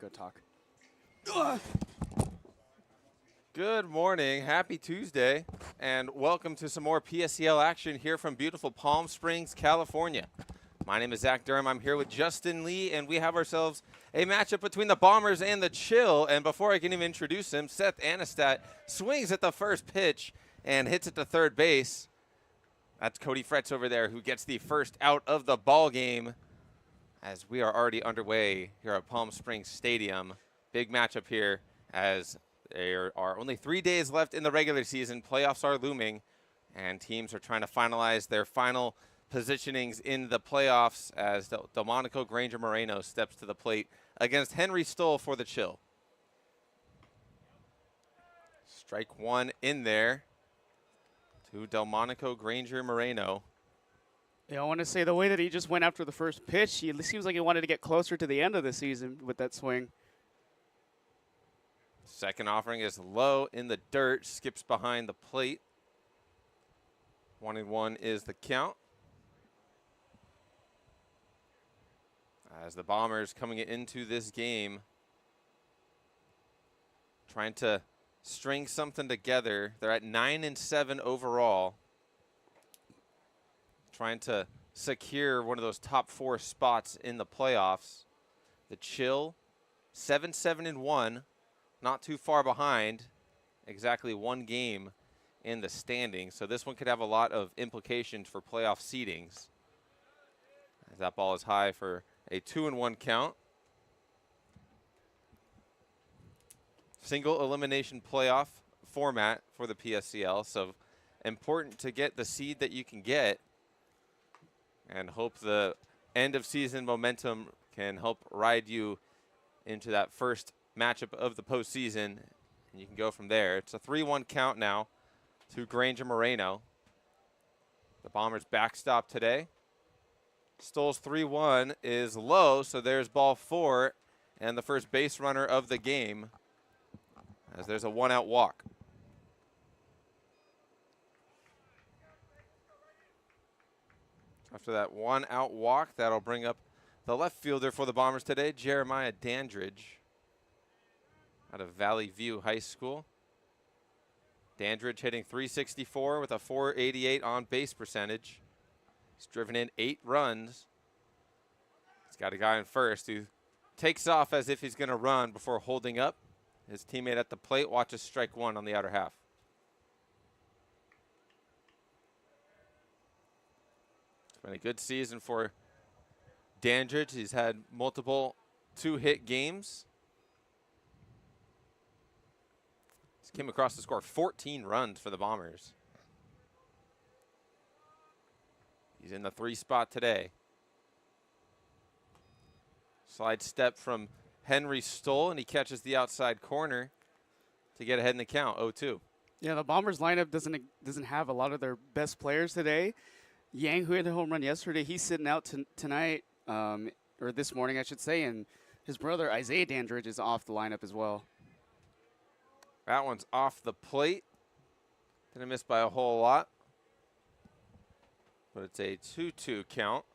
Good talk. Good morning, happy Tuesday, and welcome to some more PSCL action here from beautiful Palm Springs, California. My name is Zach Durham. I'm here with Justin Lee, and we have ourselves a matchup between the Bombers and the Chill. And before I can even introduce him, Seth Anistat swings at the first pitch and hits it to third base. That's Cody Fretz over there who gets the first out of the ball game as we are already underway here at Palm Springs Stadium. Big matchup here as there are only 3 days left in the regular season. Playoffs are looming, and teams are trying to finalize their final positionings in the playoffs as Delmonico Granger Moreno steps to the plate against Henry Stoll for the Chill. Strike one in there to Delmonico Granger Moreno. Yeah, I want to say the way that he just went after the first pitch, he seems like he wanted to get closer to the end of the season with that swing. Second offering is low in the dirt, skips behind the plate. 1-1 is the count. As the Bombers coming into this game, trying to string something together. They're at 9-7 overall. Trying to secure one of those top 4 spots in the playoffs. The Chill, 7-7-1, not too far behind, exactly 1 game in the standings. So this one could have a lot of implications for playoff seedings. As that ball is high for a 2-1 count. Single elimination playoff format for the PSCL. So important to get the seed that you can get and hope the end of season momentum can help ride you into that first matchup of the postseason, and you can go from there. It's a 3-1 count now to Granger Moreno. The Bombers backstop today. Stoll's 3-1 is low, so there's ball 4 and the first base runner of the game as there's a 1-out walk. After that 1-out walk, that'll bring up the left fielder for the Bombers today, Jeremiah Dandridge, out of Valley View High School. Dandridge hitting .364 with a .488 on base percentage. He's driven in 8 runs. He's got a guy in first who takes off as if he's going to run before holding up. His teammate at the plate watches strike one on the outer half. It's been a good season for Dandridge. He's had multiple 2-hit games. He came across to score 14 runs for the Bombers. He's in the 3 spot today. Slide step from Henry Stoll, and he catches the outside corner to get ahead in the count, 0-2. Yeah, the Bombers lineup doesn't have a lot of their best players today. Yang, who hit a home run yesterday, he's sitting out tonight, or this morning, I should say, and his brother, Isaiah Dandridge, is off the lineup as well. That one's off the plate. Didn't miss by a whole lot. But it's a 2-2 count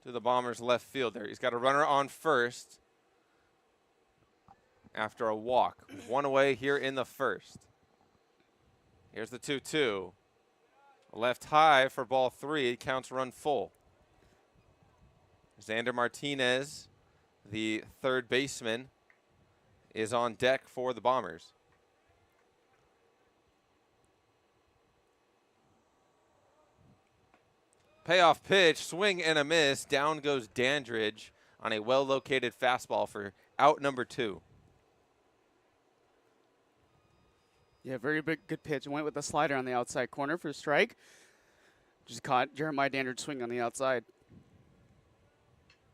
to the Bombers' left fielder. He's got a runner on first after a walk. 1 away here in the first. Here's the 2-2. Left high for ball 3. Counts run full. Xander Martinez, the third baseman, is on deck for the Bombers. Payoff pitch, swing and a miss. Down goes Dandridge on a well-located fastball for out number 2. Yeah, very good pitch. Went with the slider on the outside corner for a strike. Just caught Jeremiah Dandridge swing on the outside.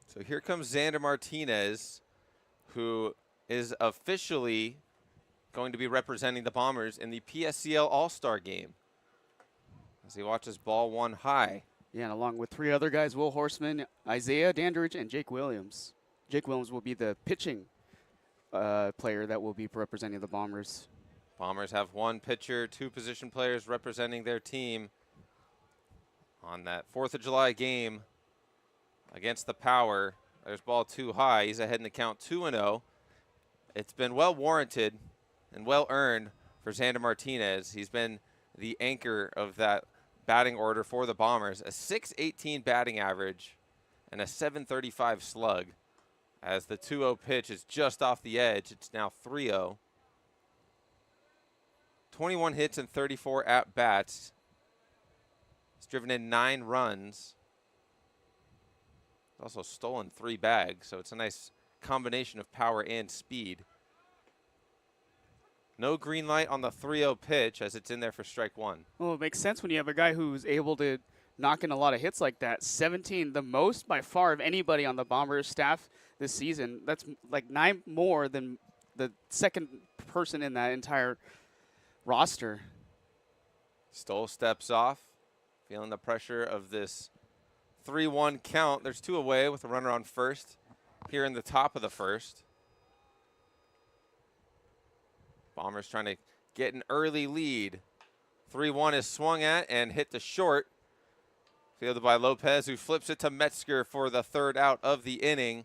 So here comes Xander Martinez, who is officially going to be representing the Bombers in the PSCL All-Star game as he watches ball 1 high. Yeah, and along with 3 other guys, Will Horseman, Isaiah Dandridge, and Jake Williams. Jake Williams will be the pitching player that will be representing the Bombers. Bombers have 1 pitcher, 2 position players representing their team on that 4th of July game against the Power There's ball too high. He's ahead in the count 2-0. It's been well warranted and well earned for Xander Martinez. He's been the anchor of that batting order for the Bombers. A 618 batting average and a 735 slug. As the 2-0 pitch is just off the edge, it's now 3-0. 21 hits and 34 at-bats. He's driven in 9 runs. He's also stolen 3 bags, so it's a nice combination of power and speed. No green light on the 3-0 pitch as it's in there for strike 1. Well, it makes sense when you have a guy who's able to knock in a lot of hits like that. 17, the most by far of anybody on the Bombers staff this season. That's like 9 more than the second person in that entire roster. Stoll steps off, feeling the pressure of this 3-1 count. There's 2 away with a runner on first here in the top of the first. Bombers trying to get an early lead. 3-1 is swung at and hit to short. Fielded by Lopez, who flips it to Metzger for the 3rd out of the inning.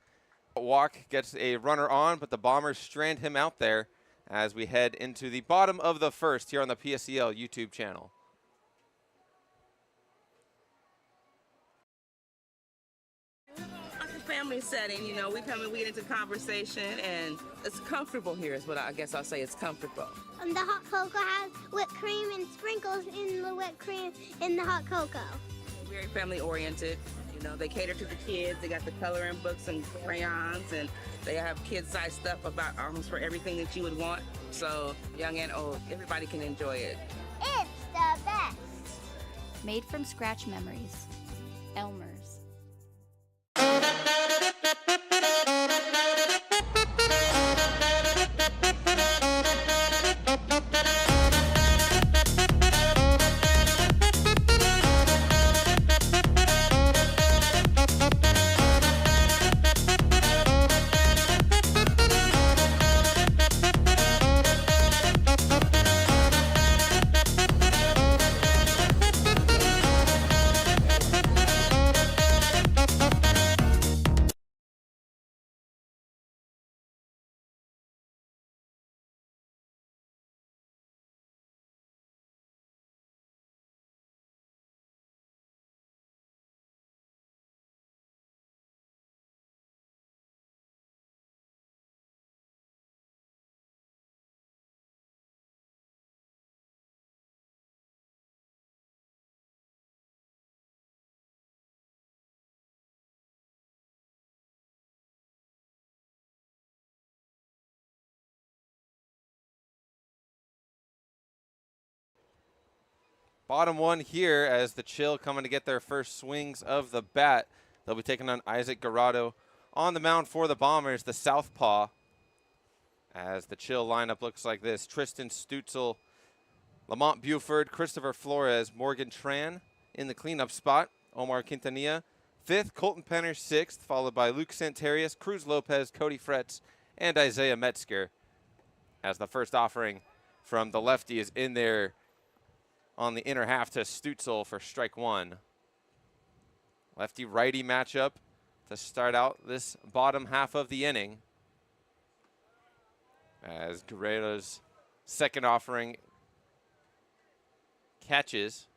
Walk gets a runner on, but the Bombers strand him out there as we head into the bottom of the first here on the PSEL YouTube channel. It's a family setting, you know, we come and we get into conversation, and it's comfortable here is what I guess I'll say. It's comfortable. The hot cocoa has whipped cream and sprinkles in the whipped cream in the hot cocoa. Very family oriented. You know, they cater to the kids. They got the coloring books and crayons, and they have kid-sized stuff about almost for everything that you would want. So young and old, everybody can enjoy it. It's the best. Made from scratch memories. Elmer's. Bottom one here as the Chill coming to get their first swings of the bat. They'll be taking on Isaac Garado on the mound for the Bombers, the southpaw. As the Chill lineup looks like this: Tristan Stutzel, Lamont Buford, Christopher Flores, Morgan Tran in the cleanup spot, Omar Quintanilla 5th, Colton Penner 6th, followed by Luke Santarius, Cruz Lopez, Cody Fretz, and Isaiah Metzger. As the first offering from the lefty is in there on the inner half to Stutzel for strike 1. Lefty-righty matchup to start out this bottom half of the inning. As Guerrero's second offering catches,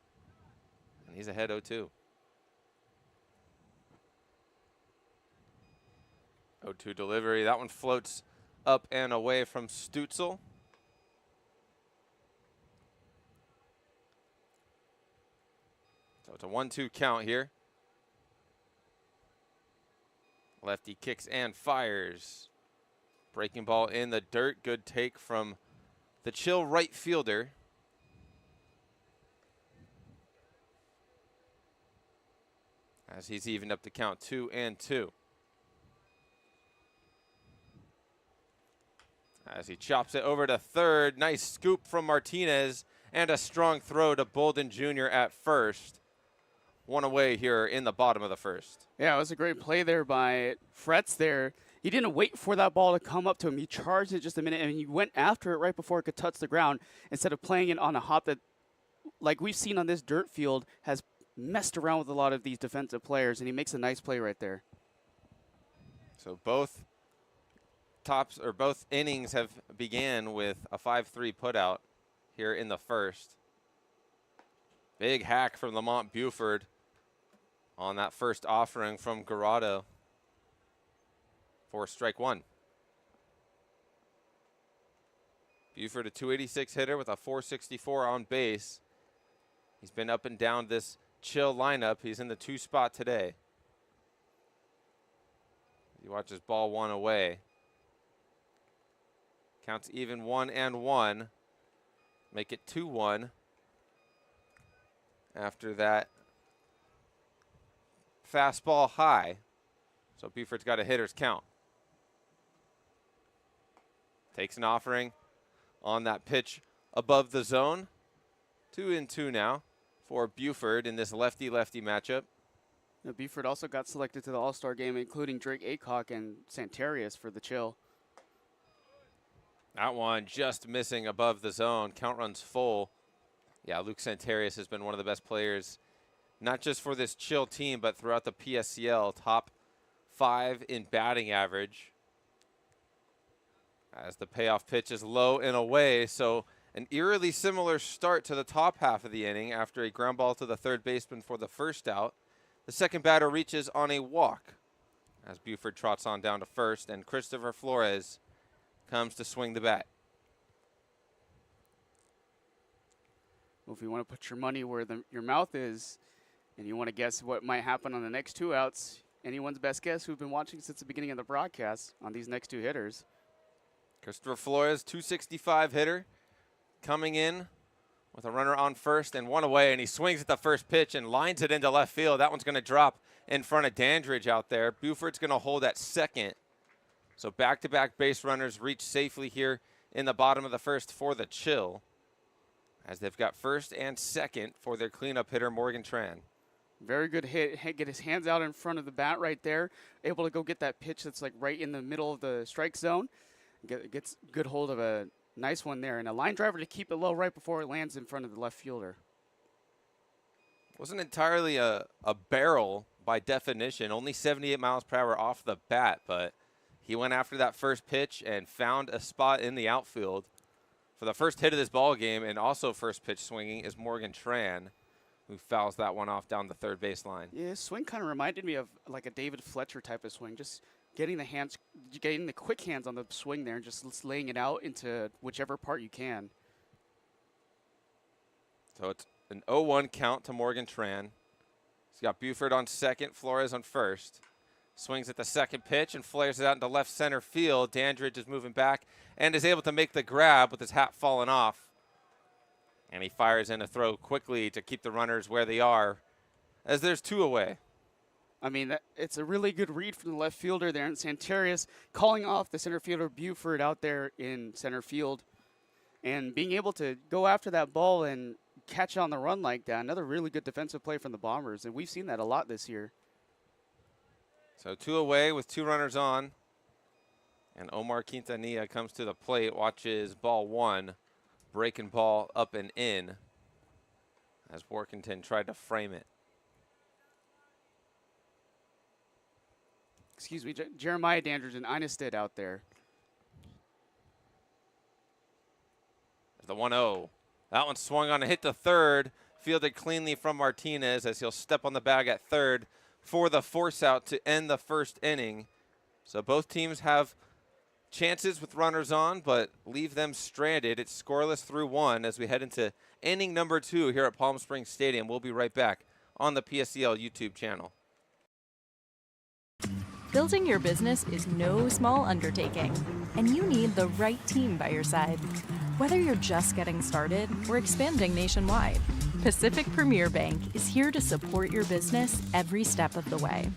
and he's ahead 0-2. 0-2 delivery. That one floats up and away from Stutzel. So it's a 1-2 count here. Lefty kicks and fires. Breaking ball in the dirt. Good take from the Chill right fielder. As he's evened up the count 2-2. As he chops it over to third. Nice scoop from Martinez and a strong throw to Bolden Jr. at first. One away here in the bottom of the first. Yeah, it was a great play there by Fretz there. He didn't wait for that ball to come up to him. He charged it just a minute, and he went after it right before it could touch the ground instead of playing it on a hop that, like we've seen on this dirt field, has messed around with a lot of these defensive players, and he makes a nice play right there. So both innings have began with a 5-3 putout here in the first. Big hack from Lamont Buford on that first offering from Garado for strike one. Buford, a 286 hitter with a 464 on base. He's been up and down this chill lineup. He's in the 2 spot today. You watch his ball 1 away. Counts even 1-1. Make it 2-1 after that fastball high. So Buford's got a hitter's count. Takes an offering on that pitch above the zone. 2-2 now for Buford in this lefty-lefty matchup. Now, Buford also got selected to the All-Star game, including Drake Aycock and Santarius for the chill. That one just missing above the zone. Count runs full. Yeah, Luke Santarius has been one of the best players, not just for this chill team, but throughout the PSCL. Top 5 in batting average. As the payoff pitch is low and away, so an eerily similar start to the top half of the inning after a ground ball to the third baseman for the first out. The second batter reaches on a walk as Buford trots on down to first, and Christopher Flores comes to swing the bat. Well, if you want to put your money where your mouth is and you want to guess what might happen on the next 2 outs, anyone's best guess who've been watching since the beginning of the broadcast on these next 2 hitters. Christopher Flores, 265 hitter, coming in with a runner on first and 1 away, and he swings at the first pitch and lines it into left field. That one's going to drop in front of Dandridge out there. Buford's going to hold at second. So back-to-back base runners reach safely here in the bottom of the first for the chill, as they've got first and second for their cleanup hitter, Morgan Tran. Very good hit. Get his hands out in front of the bat right there. Able to go get that pitch that's like right in the middle of the strike zone. Gets good hold of a nice one there. And a line driver to keep it low right before it lands in front of the left fielder. Wasn't entirely a barrel by definition. Only 78 miles per hour off the bat, but he went after that first pitch and found a spot in the outfield. For the first hit of this ball game and also first pitch swinging is Morgan Tran, who fouls that one off down the third baseline. Yeah, his swing kind of reminded me of like a David Fletcher type of swing. Just getting the quick hands on the swing there and just laying it out into whichever part you can. So it's an 0-1 count to Morgan Tran. He's got Buford on second, Flores on first. Swings at the second pitch and flares it out into left center field. Dandridge is moving back and is able to make the grab with his hat falling off. And he fires in a throw quickly to keep the runners where they are, as there's 2 away. I mean, it's a really good read from the left fielder there, and Santarius calling off the center fielder Buford out there in center field. And being able to go after that ball and catch on the run like that, another really good defensive play from the Bombers, and we've seen that a lot this year. So 2 away with 2 runners on. And Omar Quintanilla comes to the plate, watches ball 1, breaking ball up and in as Workington tried to frame it. Excuse me, Jeremiah Dandridge and Einestead out there. The 1-0. That one swung on a hit to third, fielded cleanly from Martinez as he'll step on the bag at third for the force out to end the first inning. So both teams have chances with runners on, but leave them stranded. It's scoreless through 1 as we head into inning number 2 here at Palm Springs Stadium. We'll be right back on the PSCL YouTube channel. Building your business is no small undertaking, and you need the right team by your side. Whether you're just getting started or expanding nationwide, Pacific Premier Bank is here to support your business every step of the way.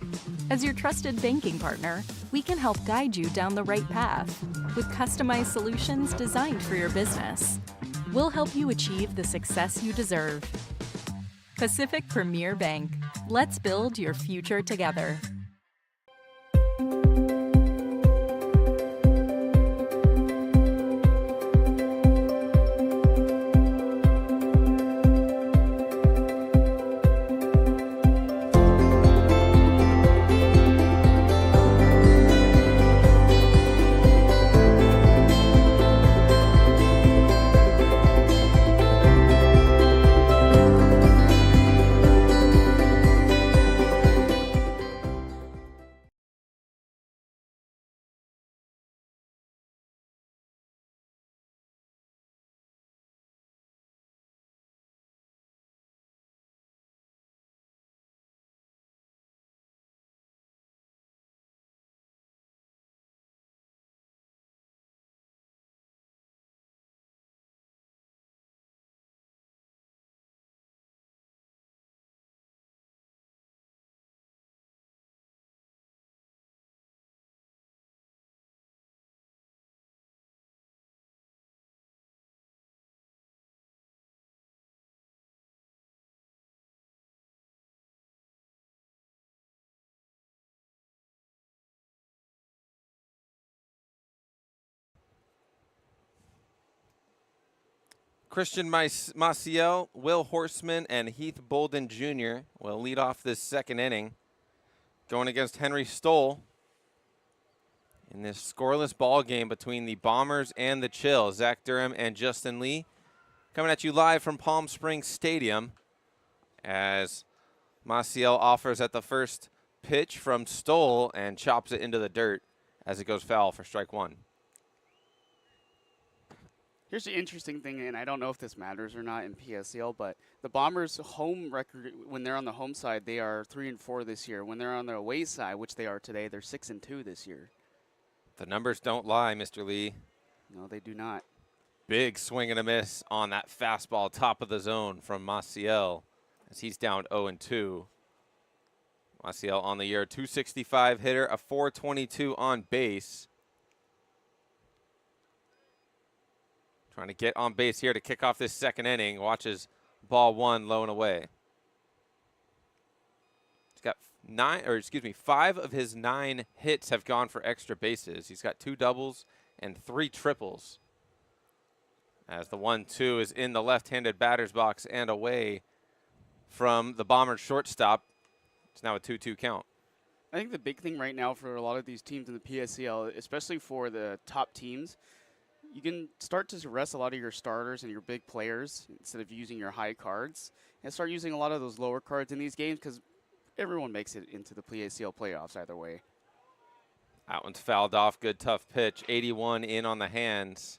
As your trusted banking partner, we can help guide you down the right path with customized solutions designed for your business. We'll help you achieve the success you deserve. Pacific Premier Bank. Let's build your future together. Christian Maciel, Will Horseman, and Heath Bolden Jr. will lead off this second inning, going against Henry Stoll in this scoreless ball game between the Bombers and the Chill. Zach Durham and Justin Lee coming at you live from Palm Springs Stadium as Maciel offers at the first pitch from Stoll and chops it into the dirt as it goes foul for strike one. Here's the interesting thing, and I don't know if this matters or not in PSCL, but the Bombers' home record, when they're on the home side, they are 3-4 this year. When they're on the away side, which they are today, they're 6-2 this year. The numbers don't lie, Mr. Lee. No, they do not. Big swing and a miss on that fastball top of the zone from Maciel as he's down 0-2. Maciel on the year, 265 hitter, a 422 on base. Trying to get on base here to kick off this second inning. Watches ball one low and away. He's got 5 of his 9 hits have gone for extra bases. He's got 2 doubles and 3 triples. As the 1-2 is in the left-handed batter's box and away from the Bombers shortstop. It's now a 2-2 count. I think the big thing right now for a lot of these teams in the PSCL, especially for the top teams, you can start to rest a lot of your starters and your big players instead of using your high cards, and start using a lot of those lower cards in these games because everyone makes it into the PSCL playoffs either way. That one's fouled off. Good tough pitch. 81 in on the hands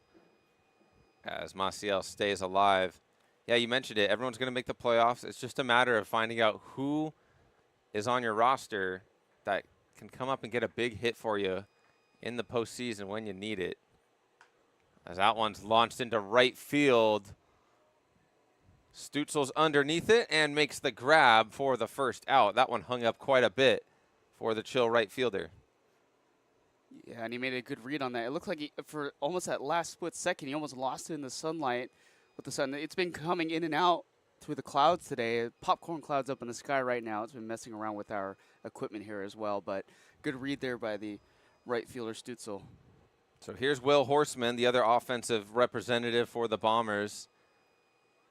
as Maciel stays alive. Yeah, you mentioned it. Everyone's going to make the playoffs. It's just a matter of finding out who is on your roster that can come up and get a big hit for you in the postseason when you need it. As that one's launched into right field. Stutzel's underneath it and makes the grab for the first out. That one hung up quite a bit for the Chill right fielder. Yeah, and he made a good read on that. It looked like for almost that last split second, he almost lost it in the sunlight with the sun. It's been coming in and out through the clouds today. Popcorn clouds up in the sky right now. It's been messing around with our equipment here as well, but good read there by the right fielder Stutzel. So here's Will Horseman, the other offensive representative for the Bombers.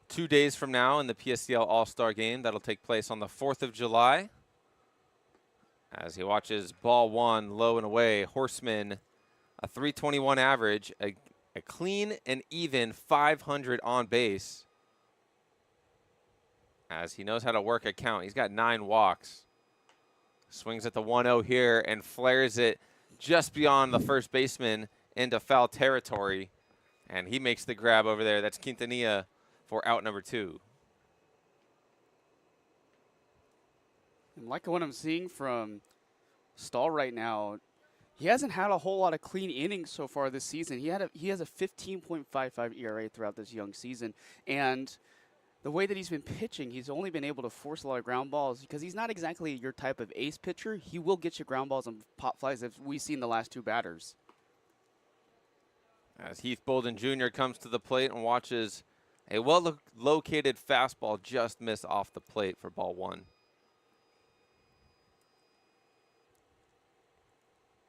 2 days from now in the PSCL All-Star Game. That'll take place on the 4th of July. As he watches ball one low and away. Horseman, a 321 average, a clean and even 500 on base. As he knows how to work a count. He's got 9 walks. Swings at the 1-0 here and flares it just beyond the first baseman into foul territory, and he makes the grab over there. That's Quintanilla for out number 2. And like what I'm seeing from Stahl right now, he hasn't had a whole lot of clean innings so far this season. He has a 15.55 ERA throughout this young season, and the way that he's been pitching, he's only been able to force a lot of ground balls because he's not exactly your type of ace pitcher. He will get you ground balls and pop flies, as we've seen the last 2 batters. As Heath Bolden Jr. comes to the plate and watches a well-located fastball just miss off the plate for ball 1.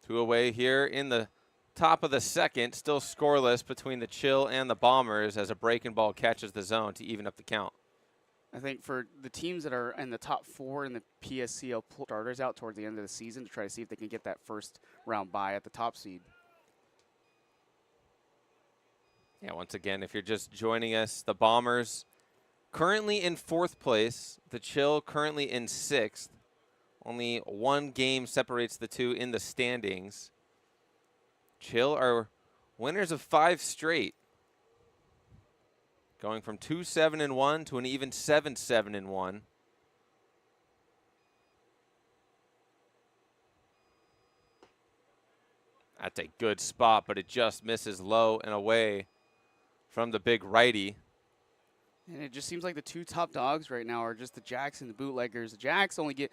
2 away here in the top of the second, still scoreless between the Chill and the Bombers as a breaking ball catches the zone to even up the count. I think for the teams that are in the top 4 in the PSCL starters out towards the end of the season to try to see if they can get that first round bye at the top seed. Yeah, once again, if you're just joining us, the Bombers currently in 4th place, the Chill currently in 6th. Only 1 game separates the 2 in the standings. Chill are winners of 5 straight, going from 2-7-1 to an even 7-7-1. That's a good spot, but it just misses low and away from the big righty. And it just seems like the 2 top dogs right now are just the Jacks and the Bootleggers. The Jacks only get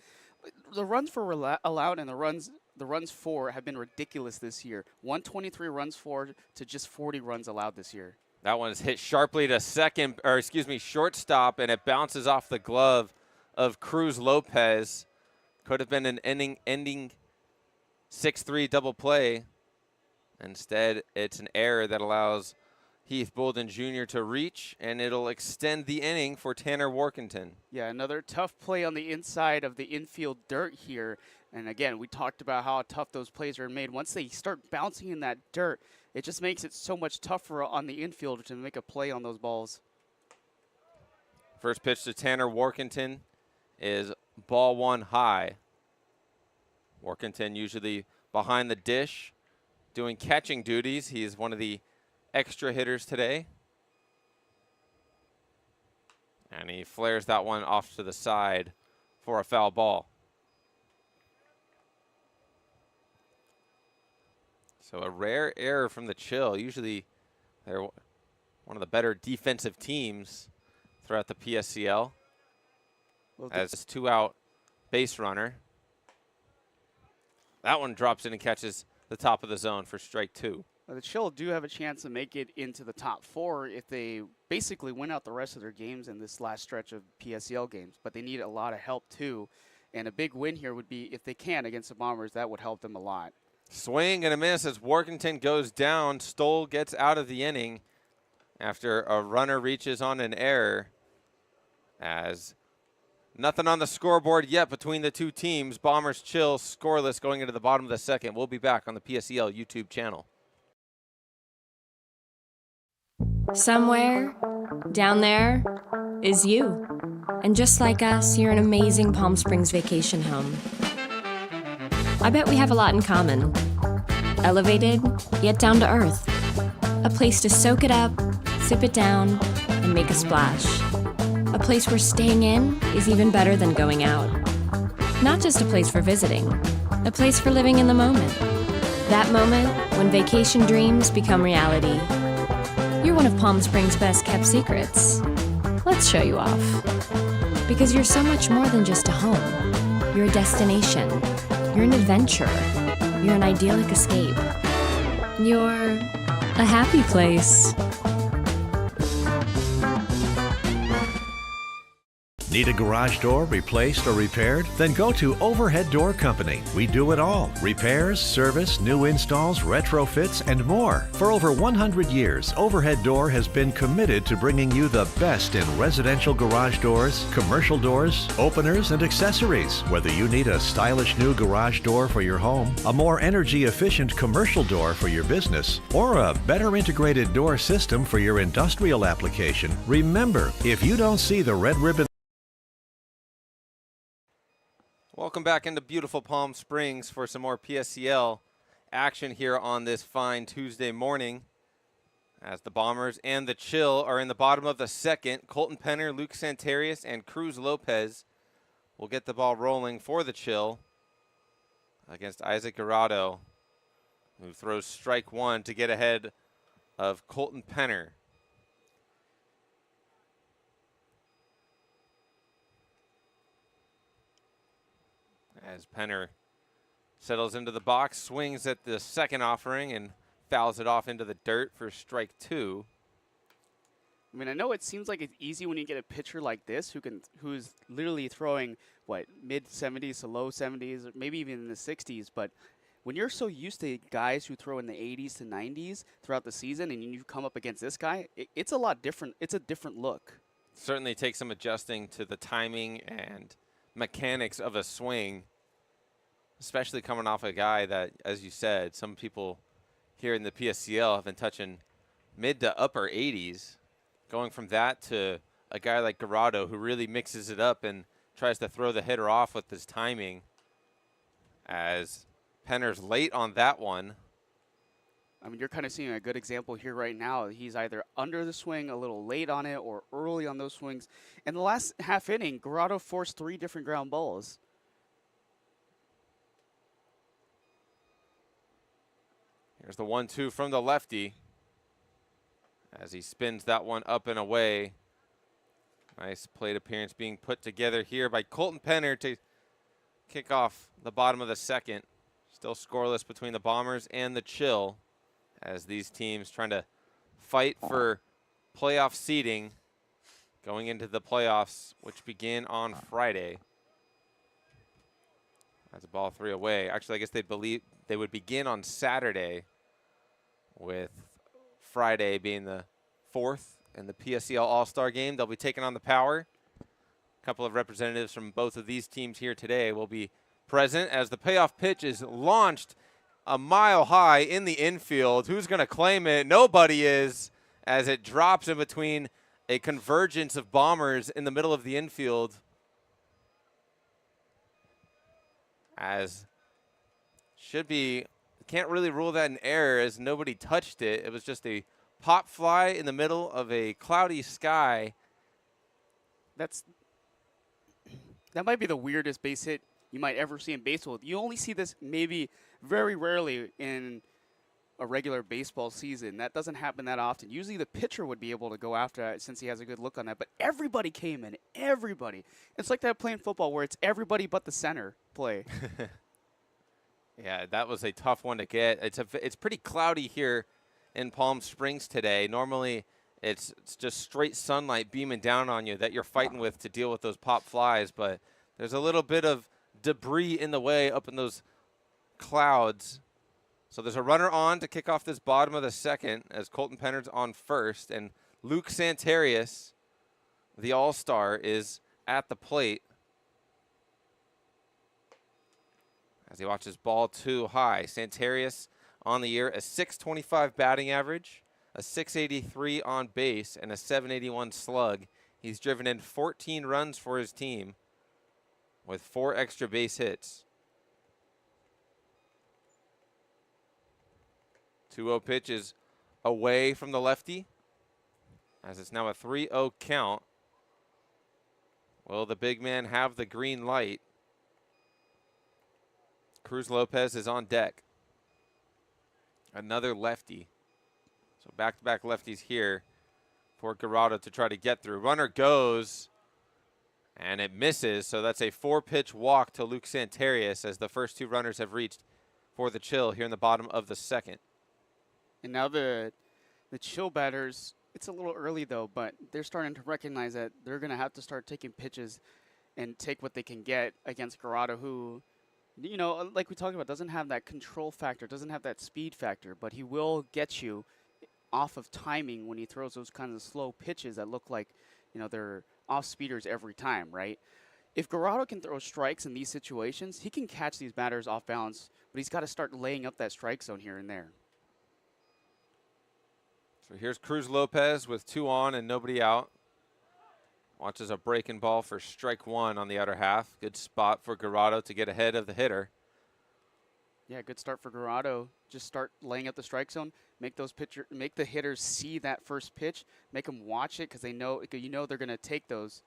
the runs for allowed, and the runs for have been ridiculous this year. 123 runs for to just 40 runs allowed this year. That one is hit sharply to shortstop, and it bounces off the glove of Cruz Lopez. Could have been an ending 6-3 double play. Instead, it's an error that allows Heath Bolden Jr. to reach, and it'll extend the inning for Tanner Workington. Yeah, another tough play on the inside of the infield dirt here. And again, we talked about how tough those plays are made. Once they start bouncing in that dirt, it just makes it so much tougher on the infield to make a play on those balls. First pitch to Tanner Workington is ball one high. Workington usually behind the dish doing catching duties. He is one of the extra hitters today. And he flares that one off to the side for a foul ball. So a rare error from the Chill. Usually they're one of the better defensive teams throughout the PSCL. Well, As 2-out base runner. That one drops in and catches the top of the zone for strike 2. the Chill do have a chance to make it into the top 4 if they basically win out the rest of their games in this last stretch of PSCL games. But they need a lot of help too. And a big win here would be, if they can, against the Bombers, that would help them a lot. Swing and a miss as Workington goes down. Stoll gets out of the inning after a runner reaches on an error. As nothing on the scoreboard yet between the two teams. Bombers Chill scoreless going into the bottom of the second. We'll be back on the PSCL YouTube channel. Somewhere down there is you. And just like us, you're an amazing Palm Springs vacation home. I bet we have a lot in common. Elevated, yet down to earth. A place to soak it up, sip it down, and make a splash. A place where staying in is even better than going out. Not just a place for visiting, a place for living in the moment. That moment when vacation dreams become reality. You're one of Palm Springs' best kept secrets. Let's show you off. Because you're so much more than just a home. You're a destination. You're an adventure. You're an idyllic escape. You're a happy place. Need a garage door replaced or repaired? Then go to Overhead Door Company. We do it all. Repairs, service, new installs, retrofits, and more. For over 100 years, Overhead Door has been committed to bringing you the best in residential garage doors, commercial doors, openers, and accessories. Whether you need a stylish new garage door for your home, a more energy-efficient commercial door for your business, or a better integrated door system for your industrial application, remember, if you don't see the red ribbon. Welcome back into beautiful Palm Springs for some more PSCL action here on this fine Tuesday morning. As the Bombers and the Chill are in the bottom of the second, Colton Penner, Luke Santarius, and Cruz Lopez will get the ball rolling for the Chill against Isaac Garado, who throws strike one to get ahead of Colton Penner. As Penner settles into the box, swings at the second offering and fouls it off into the dirt for strike two. I mean, I know it seems like it's easy when you get a pitcher like this who's literally throwing, what, mid-70s to low 70s, or maybe even in the 60s, but when you're so used to guys who throw in the 80s to 90s throughout the season and you come up against this guy, it's a lot different. It's a different look. Certainly takes some adjusting to the timing and mechanics of a swing, especially coming off a guy that, as you said, some people here in the PSCL have been touching mid to upper 80s. Going from that to a guy like Garado, who really mixes it up and tries to throw the hitter off with his timing, as Penner's late on that one. I mean, you're kind of seeing a good example here right now. He's either under the swing, a little late on it, or early on those swings. In the last half inning, Garado forced 3 different ground balls. Here's the 1-2 from the lefty as he spins that one up and away. Nice plate appearance being put together here by Colton Penner to kick off the bottom of the second. Still scoreless between the Bombers and the Chill, as these teams trying to fight for playoff seeding going into the playoffs, which begin on Friday. That's a ball 3 away. Actually, I guess they would begin on Saturday, with Friday being the 4th in the PSCL All-Star Game. They'll be taking on the Power. A couple of representatives from both of these teams here today will be present as the payoff pitch is launched a mile high in the infield. Who's going to claim it? Nobody is, as it drops in between a convergence of bombers in the middle of the infield. As should be, can't really rule that an error as nobody touched it. It was just a pop fly in the middle of a cloudy sky. That might be the weirdest base hit you might ever see in baseball. You only see this maybe very rarely in a regular baseball season. That doesn't happen that often. Usually the pitcher would be able to go after it since he has a good look on that. But everybody came in. Everybody. It's like that playing football where it's everybody but the center play. Yeah, that was a tough one to get. It's pretty cloudy here in Palm Springs today. Normally it's just straight sunlight beaming down on you that you're fighting with to deal with those pop flies. But there's a little bit of debris in the way up in those clouds. So there's a runner on to kick off this bottom of the second as Colton Penner's on first. And Luke Santarius, the all-star, is at the plate as he watches ball 2 high. Santarius on the year, a .625 batting average, a .683 on base, and a .781 slug. He's driven in 14 runs for his team with 4 extra base hits. 2-0 pitch is away from the lefty as it's now a 3-0 count. Will the big man have the green light? Cruz Lopez is on deck. Another lefty. So back-to-back lefties here for Garado to try to get through. Runner goes, and it misses. So that's a 4-pitch walk to Luke Santarius as the first 2 runners have reached for the Chill here in the bottom of the second. And now the Chill batters, it's a little early though, but they're starting to recognize that they're going to have to start taking pitches and take what they can get against Garado, who, you know, like we talked about, doesn't have that control factor, doesn't have that speed factor, but he will get you off of timing when he throws those kinds of slow pitches that look like, you know, they're off speeders every time, right? If Garado can throw strikes in these situations, he can catch these batters off balance, but he's got to start laying up that strike zone here and there. So here's Cruz Lopez with 2 on and nobody out. Watches a breaking ball for strike 1 on the outer half. Good spot for Garado to get ahead of the hitter. Yeah, good start for Garado. Just start laying up the strike zone. Make the hitters see that first pitch. Make them watch it because they know, they're going to take those.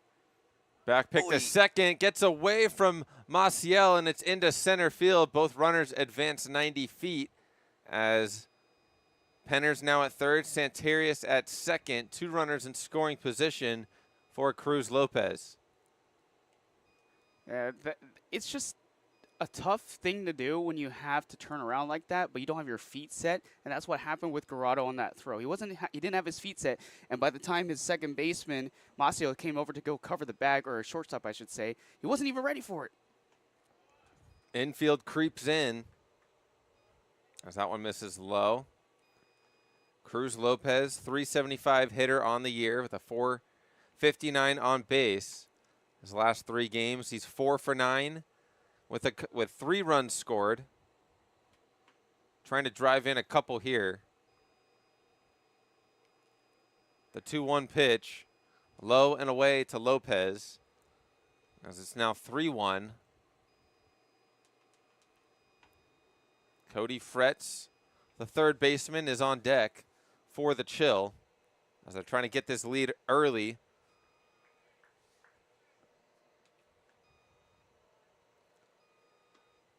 Back pick to second, gets away from Maciel, and it's into center field. Both runners advance 90 feet as Penner's now at third, Santarius at second. 2 runners in scoring position for Cruz Lopez. It's just a tough thing to do when you have to turn around like that, but you don't have your feet set, and that's what happened with Garado on that throw. He didn't have his feet set, and by the time his second baseman, Maciel, came over to go cover the bag, or a shortstop, I should say, he wasn't even ready for it. Infield creeps in as that one misses low. Cruz Lopez, .375 hitter on the year with a .459 on base. His last 3 games, he's 4 for 9 with 3 runs scored. Trying to drive in a couple here. The 2-1 pitch, low and away to Lopez, as it's now 3-1. Cody Fretz, the third baseman, is on deck for the Chill as they're trying to get this lead early.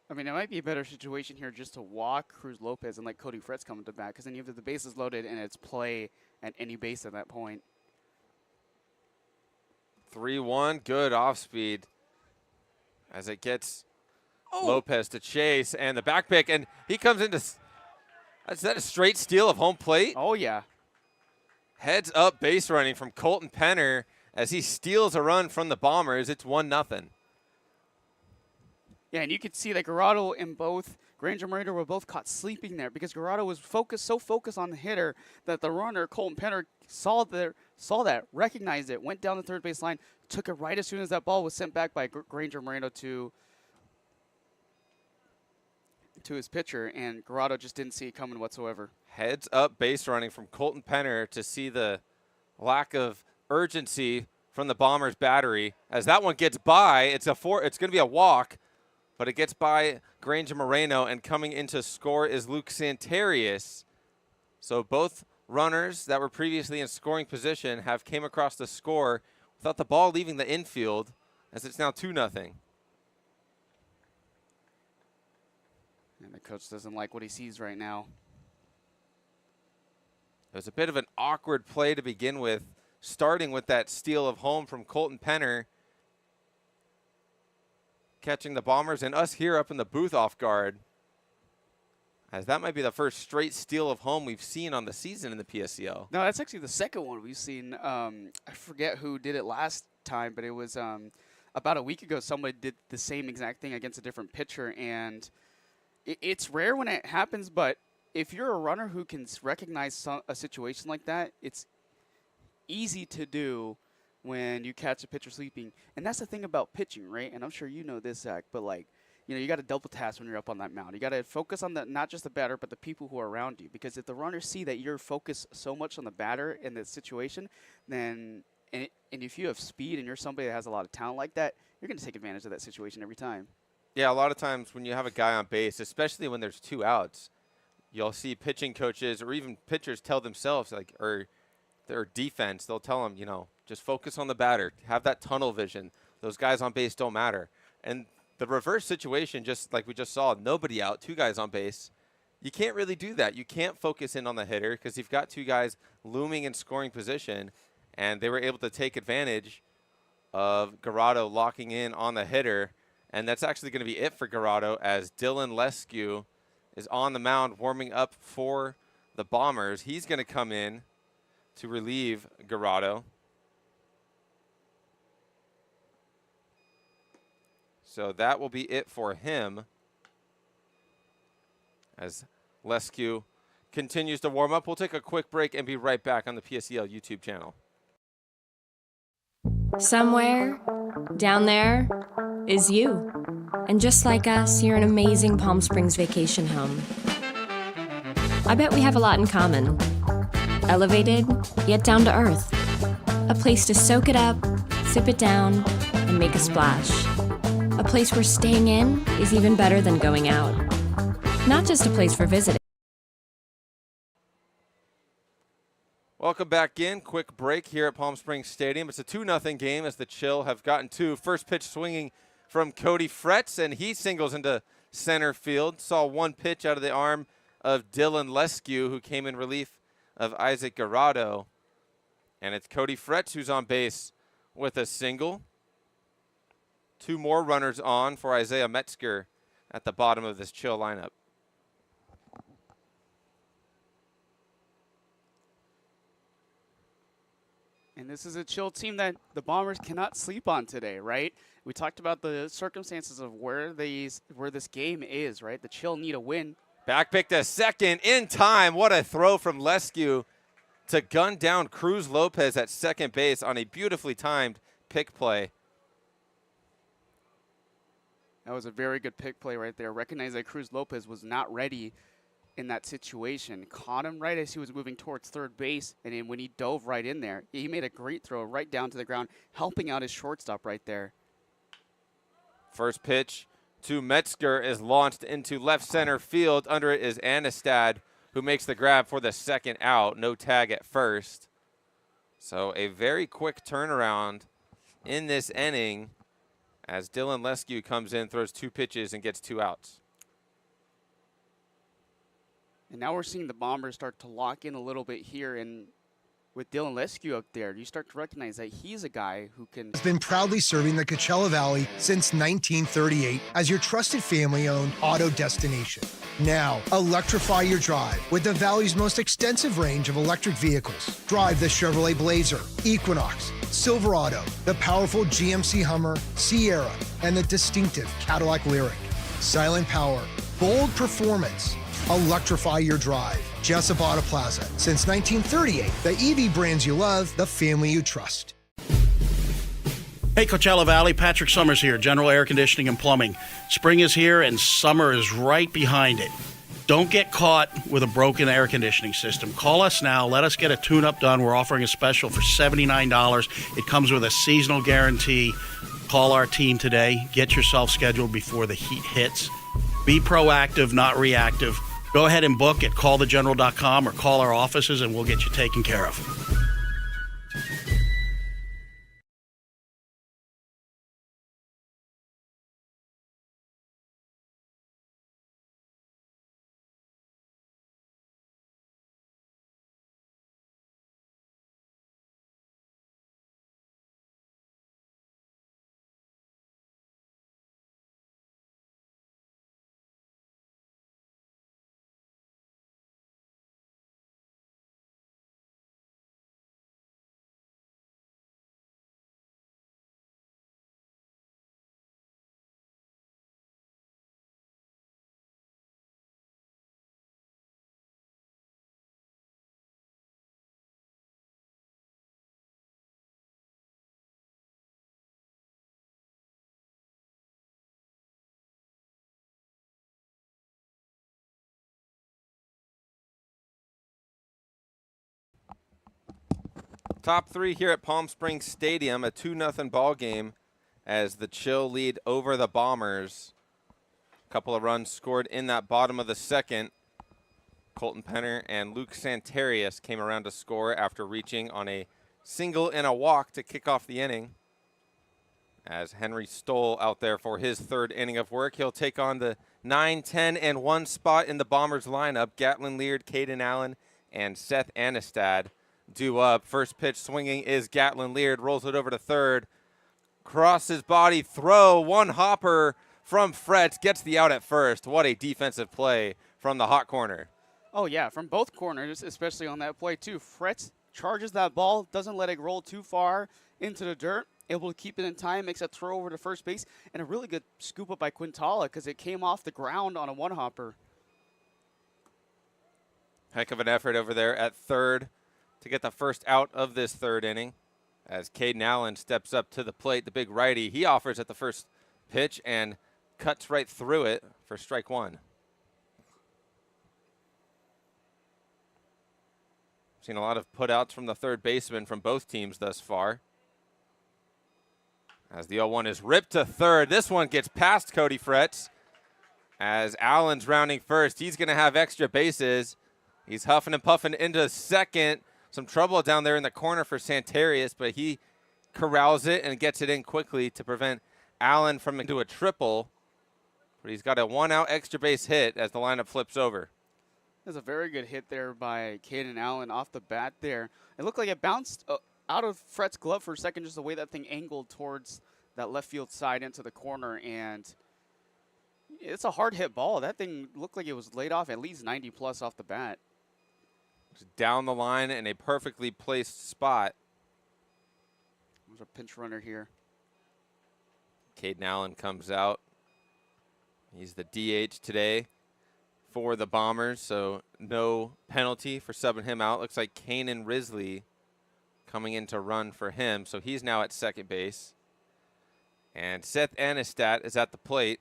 I mean, it might be a better situation here just to walk Cruz Lopez and let Cody Fretz come to bat, because then you have the bases loaded and it's play at any base at that point. 3-1, good off speed as it gets Lopez to chase, and the back pick, and he comes into. Is that a straight steal of home plate? Oh, yeah. Heads up base running from Colton Penner as he steals a run from the Bombers. It's 1-0. Yeah, and you could see that Garado and both Granger Moreno were both caught sleeping there because Garado was so focused on the hitter that the runner, Colton Penner, saw that, recognized it, went down the third base line, took it right as soon as that ball was sent back by Granger Moreno to his pitcher, and Garado just didn't see it coming whatsoever. Heads up base running from Colton Penner to see the lack of urgency from the Bombers battery. As that one gets by, it's going to be a walk, but it gets by Granger Moreno, and coming into score is Luke Santarius. So both runners that were previously in scoring position have came across the score without the ball leaving the infield, as it's now 2-0. And the coach doesn't like what he sees right now. It was a bit of an awkward play to begin with, starting with that steal of home from Colton Penner, catching the Bombers and us here up in the booth off guard, as that might be the first straight steal of home we've seen on the season in the PSCL. No, that's actually the second one we've seen. I forget who did it last time, but it was about a week ago. Somebody did the same exact thing against a different pitcher, and it's rare when it happens, but if you're a runner who can recognize a situation like that, it's easy to do when you catch a pitcher sleeping. And that's the thing about pitching, right? And I'm sure you know this, Zach, but you got to double task when you're up on that mound. You got to focus on not just the batter, but the people who are around you. Because if the runners see that you're focused so much on the batter in the situation, then and if you have speed and you're somebody that has a lot of talent like that, you're going to take advantage of that situation every time. Yeah, a lot of times when you have a guy on base, especially when there's 2 outs, you'll see pitching coaches or even pitchers tell themselves, or their defense, they'll tell them, just focus on the batter, have that tunnel vision. Those guys on base don't matter. And the reverse situation, just like we just saw, nobody out, 2 guys on base. You can't really do that. You can't focus in on the hitter because you've got 2 guys looming in scoring position, and they were able to take advantage of Garado locking in on the hitter. And that's actually going to be it for Garado, as Dylan Lescue is on the mound warming up for the Bombers. He's going to come in to relieve Garado. So that will be it for him, as Lescue continues to warm up. We'll take a quick break and be right back on the PSCL YouTube channel. Somewhere down there is you. And just like us, you're an amazing Palm Springs vacation home. I bet we have a lot in common. Elevated, yet down to earth. A place to soak it up, sip it down, and make a splash. A place where staying in is even better than going out. Not just a place for visiting. Welcome back in. Quick break here at Palm Springs Stadium. It's a 2-0 game as the Chill have gotten 2. First pitch swinging from Cody Fretz, and he singles into center field. Saw one pitch out of the arm of Dylan Lescue, who came in relief of Isaac Garado. And it's Cody Fretz who's on base with a single. 2 more runners on for Isaiah Metzger at the bottom of this Chill lineup. And this is a Chill team that the Bombers cannot sleep on today, right? We talked about the circumstances of where this game is, right? The Chill need a win. Back pick to second in time. What a throw from Lescue to gun down Cruz Lopez at second base on a beautifully timed pick play. That was a very good pick play right there. Recognize that Cruz Lopez was not ready in that situation. Caught him right as he was moving towards third base, and then when he dove right in there, he made a great throw right down to the ground, helping out his shortstop right there. First pitch to Metzger is launched into left center field. Under it is Anistad, who makes the grab for the second out. No tag at first. So a very quick turnaround in this inning as Dylan Lescue comes in, throws 2 pitches, and gets 2 outs. And now we're seeing the Bombers start to lock in a little bit here, and with Dylan Lescue up there, you start to recognize that he's a guy who can... It's been proudly serving the Coachella Valley since 1938 as your trusted family-owned auto destination. Now, electrify your drive with the Valley's most extensive range of electric vehicles. Drive the Chevrolet Blazer, Equinox, Silverado, the powerful GMC Hummer, Sierra, and the distinctive Cadillac Lyriq. Silent power, bold performance. Electrify your drive. Jessup Auto Plaza. Since 1938, the EV brands you love, the family you trust. Hey, Coachella Valley, Patrick Summers here, General Air Conditioning and Plumbing. Spring is here and summer is right behind it. Don't get caught with a broken air conditioning system. Call us now. Let us get a tune-up done. We're offering a special for $79. It comes with a seasonal guarantee. Call our team today. Get yourself scheduled before the heat hits. Be proactive, not reactive. Go ahead and book at callthegeneral.com or call our offices and we'll get you taken care of. Top three here at Palm Springs Stadium, a 2-0 ball game as the Chill lead over the Bombers. A couple of runs scored in that bottom of the second. Colton Penner and Luke Santarius came around to score after reaching on a single and a walk to kick off the inning. As Henry Stoll out there for his third inning of work, he'll take on the 9, 10, and 1 spot in the Bombers lineup. Gatlin Leard, Caden Allen, and Seth Anistad due up. First pitch swinging is Gatlin Leard, rolls it over to third. Cross his body, throw, one hopper from Fretz, gets the out at first. What a defensive play from the hot corner. Oh, yeah, from both corners, especially on that play, too. Fretz charges that ball, doesn't let it roll too far into the dirt, able to keep it in time, makes a throw over to first base, and a really good scoop up by Quintala because it came off the ground on a one-hopper. Heck of an effort over there at third to get the first out of this third inning. As Caden Allen steps up to the plate, the big righty, he offers at the first pitch and cuts right through it for strike one. Seen a lot of putouts from the third baseman from both teams thus far. As the 0-1 is ripped to third. This one gets past Cody Fretz. As Allen's rounding first, he's going to have extra bases. He's huffing and puffing into second. Some trouble down there in the corner for Santarius, but he corrals it and gets it in quickly to prevent Allen from into a triple. But he's got a 1-out extra base hit as the lineup flips over. There's a very good hit there by Caden Allen off the bat there. It looked like it bounced out of Fretz's glove for a second, just the way that thing angled towards that left field side into the corner. And it's a hard hit ball. That thing looked like it was laid off at least 90 plus off the bat. Down the line in a perfectly placed spot. There's a pinch runner here. Caden Allen comes out. He's the DH today for the Bombers, so no penalty for subbing him out. Looks like Kanan Risley coming in to run for him, so he's now at second base. And Seth Anistad is at the plate.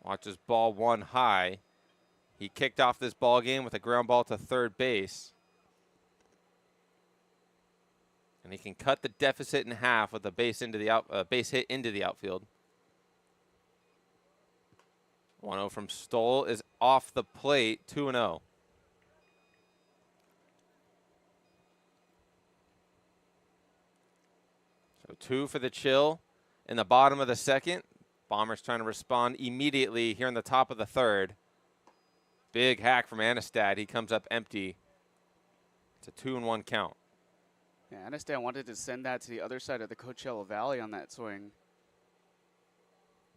Watches ball one high. He kicked off this ball game with a ground ball to third base. And he can cut the deficit in half with a base hit into the outfield. 1-0 from Stoll is off the plate, 2-0. So 2 for the Chill in the bottom of the second. Bombers trying to respond immediately here in the top of the third. Big hack from Anistad. He comes up empty. It's a 2-1 count. Yeah, Anistad wanted to send that to the other side of the Coachella Valley on that swing.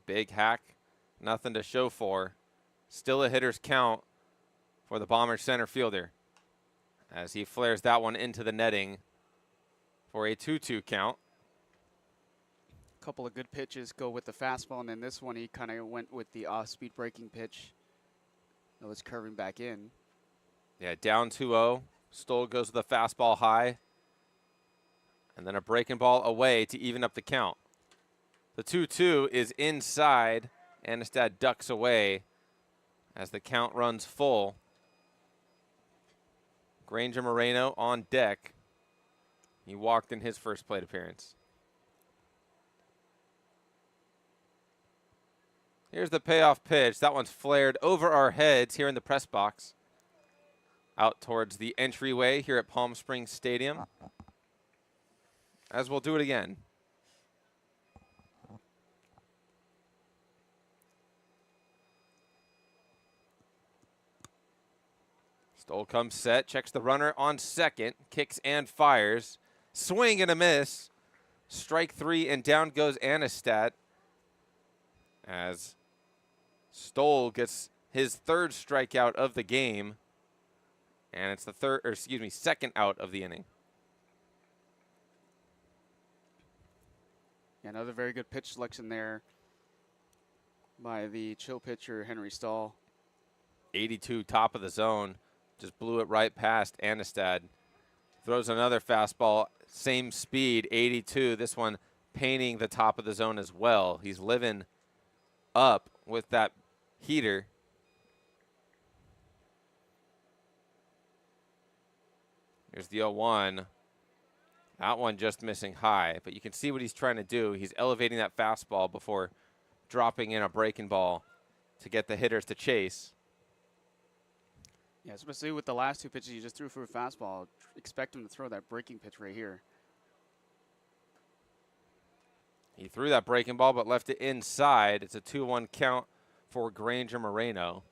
Big hack. Nothing to show for. Still a hitter's count for the Bombers center fielder as he flares that one into the netting for a 2-2 count. A couple of good pitches go with the fastball, and then this one he kind of went with the off-speed breaking pitch that was curving back in. Yeah, down 2-0. Stoll goes with a fastball high, and then a breaking ball away to even up the count. The 2-2 is inside. Anistad ducks away as the count runs full. Granger Moreno on deck. He walked in his first plate appearance. Here's the payoff pitch. That one's flared over our heads here in the press box. Out towards the entryway here at Palm Springs Stadium. As we'll do it again. Stoll comes set, checks the runner on second, kicks and fires. Swing and a miss. Strike 3 and down goes Anistad. As Stoll gets his third strikeout of the game. And it's the second out of the inning. Yeah, another very good pitch selection there by the chill pitcher, Henry Stahl. 82 top of the zone. Just blew it right past Anistad. Throws another fastball, same speed, 82. This one painting the top of the zone as well. He's living up with that heater. Here's the 0-1. That one just missing high, but you can see what he's trying to do. He's elevating that fastball before dropping in a breaking ball to get the hitters to chase. Yeah, especially with the last two pitches you just threw for a fastball. Expect him to throw that breaking pitch right here. He threw that breaking ball but left it inside. It's a 2-1 count for Granger Moreno.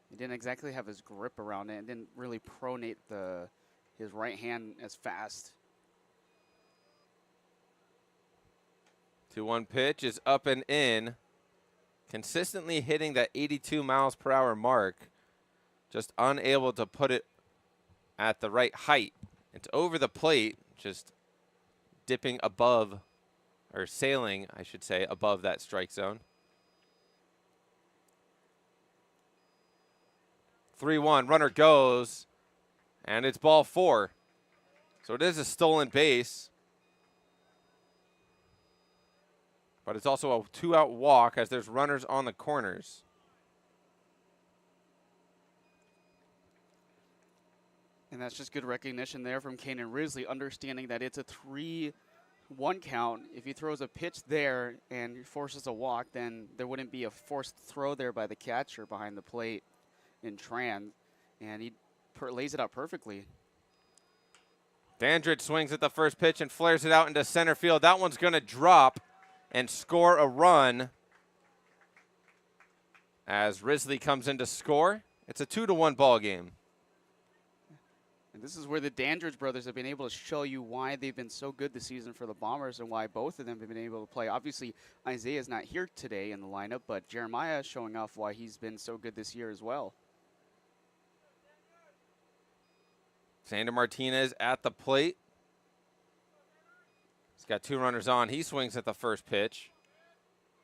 He didn't exactly have his grip around it and didn't really pronate his right hand as fast. 2-1 pitch is up and in. Consistently hitting that 82 miles per hour mark. Just unable to put it at the right height. It's over the plate, just dipping above, or sailing, I should say, above that strike zone. 3-1, runner goes, and it's ball 4. So it is a stolen base. But it's also a 2-out walk as there's runners on the corners. And that's just good recognition there from Kanan Risley, understanding that it's a 3-1 count. If he throws a pitch there and forces a walk, then there wouldn't be a forced throw there by the catcher behind the plate in Tran. And he lays it out perfectly. Dandridge swings at the first pitch and flares it out into center field. That one's going to drop and score a run as Risley comes in to score. It's a 2-1 ball game. And this is where the Dandridge brothers have been able to show you why they've been so good this season for the Bombers and why both of them have been able to play. Obviously, Isaiah's not here today in the lineup, but Jeremiah is showing off why he's been so good this year as well. Sander Martinez at the plate. He's got 2 runners on. He swings at the first pitch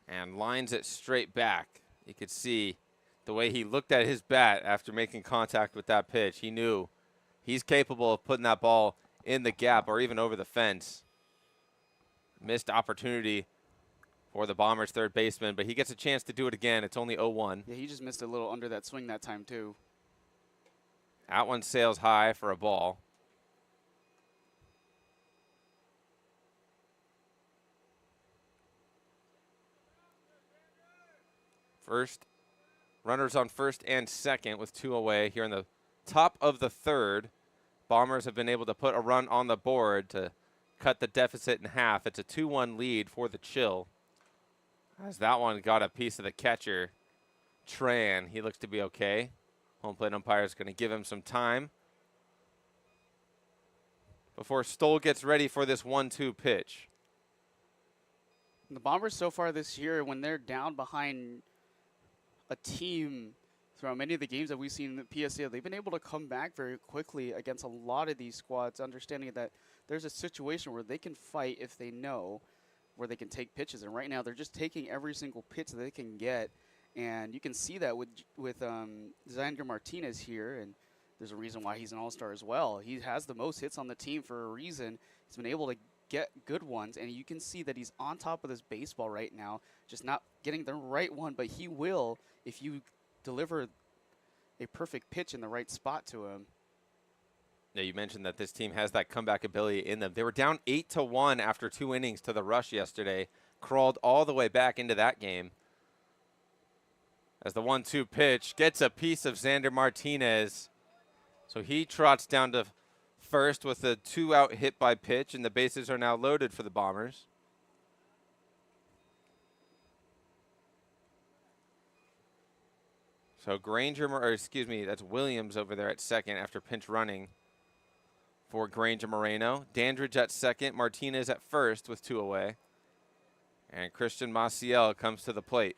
and lines it straight back. You could see the way he looked at his bat after making contact with that pitch. He knew he's capable of putting that ball in the gap or even over the fence. Missed opportunity for the Bombers' third baseman, but he gets a chance to do it again. It's only 0-1. Yeah, he just missed a little under that swing that time, too. That one sails high for a ball. First, runners on first and second with 2 away here in the top of the third. Bombers have been able to put a run on the board to cut the deficit in half. It's a 2-1 lead for the Chill. As that one got a piece of the catcher, Tran. He looks to be okay. Home plate umpire is going to give him some time before Stoll gets ready for this 1-2 pitch. The Bombers so far this year, when they're down behind a team throughout many of the games that we've seen in the PSL, they've been able to come back very quickly against a lot of these squads, understanding that there's a situation where they can fight if they know where they can take pitches. And right now they're just taking every single pitch that they can get. And you can see that with Xander Martinez here, and there's a reason why he's an all-star as well. He has the most hits on the team for a reason. He's been able to get good ones, and you can see that he's on top of this baseball right now, just not getting the right one, but he will if you deliver a perfect pitch in the right spot to him. Yeah, you mentioned that this team has that comeback ability in them. They were down 8-1 after 2 innings to the Rush yesterday, crawled all the way back into that game. As the 1-2 pitch gets a piece of Xander Martinez. So he trots down to first with a 2-out hit by pitch, and the bases are now loaded for the Bombers. So that's Williams over there at second after pinch running for Granger Moreno. Dandridge at second, Martinez at first with 2 away. And Christian Maciel comes to the plate.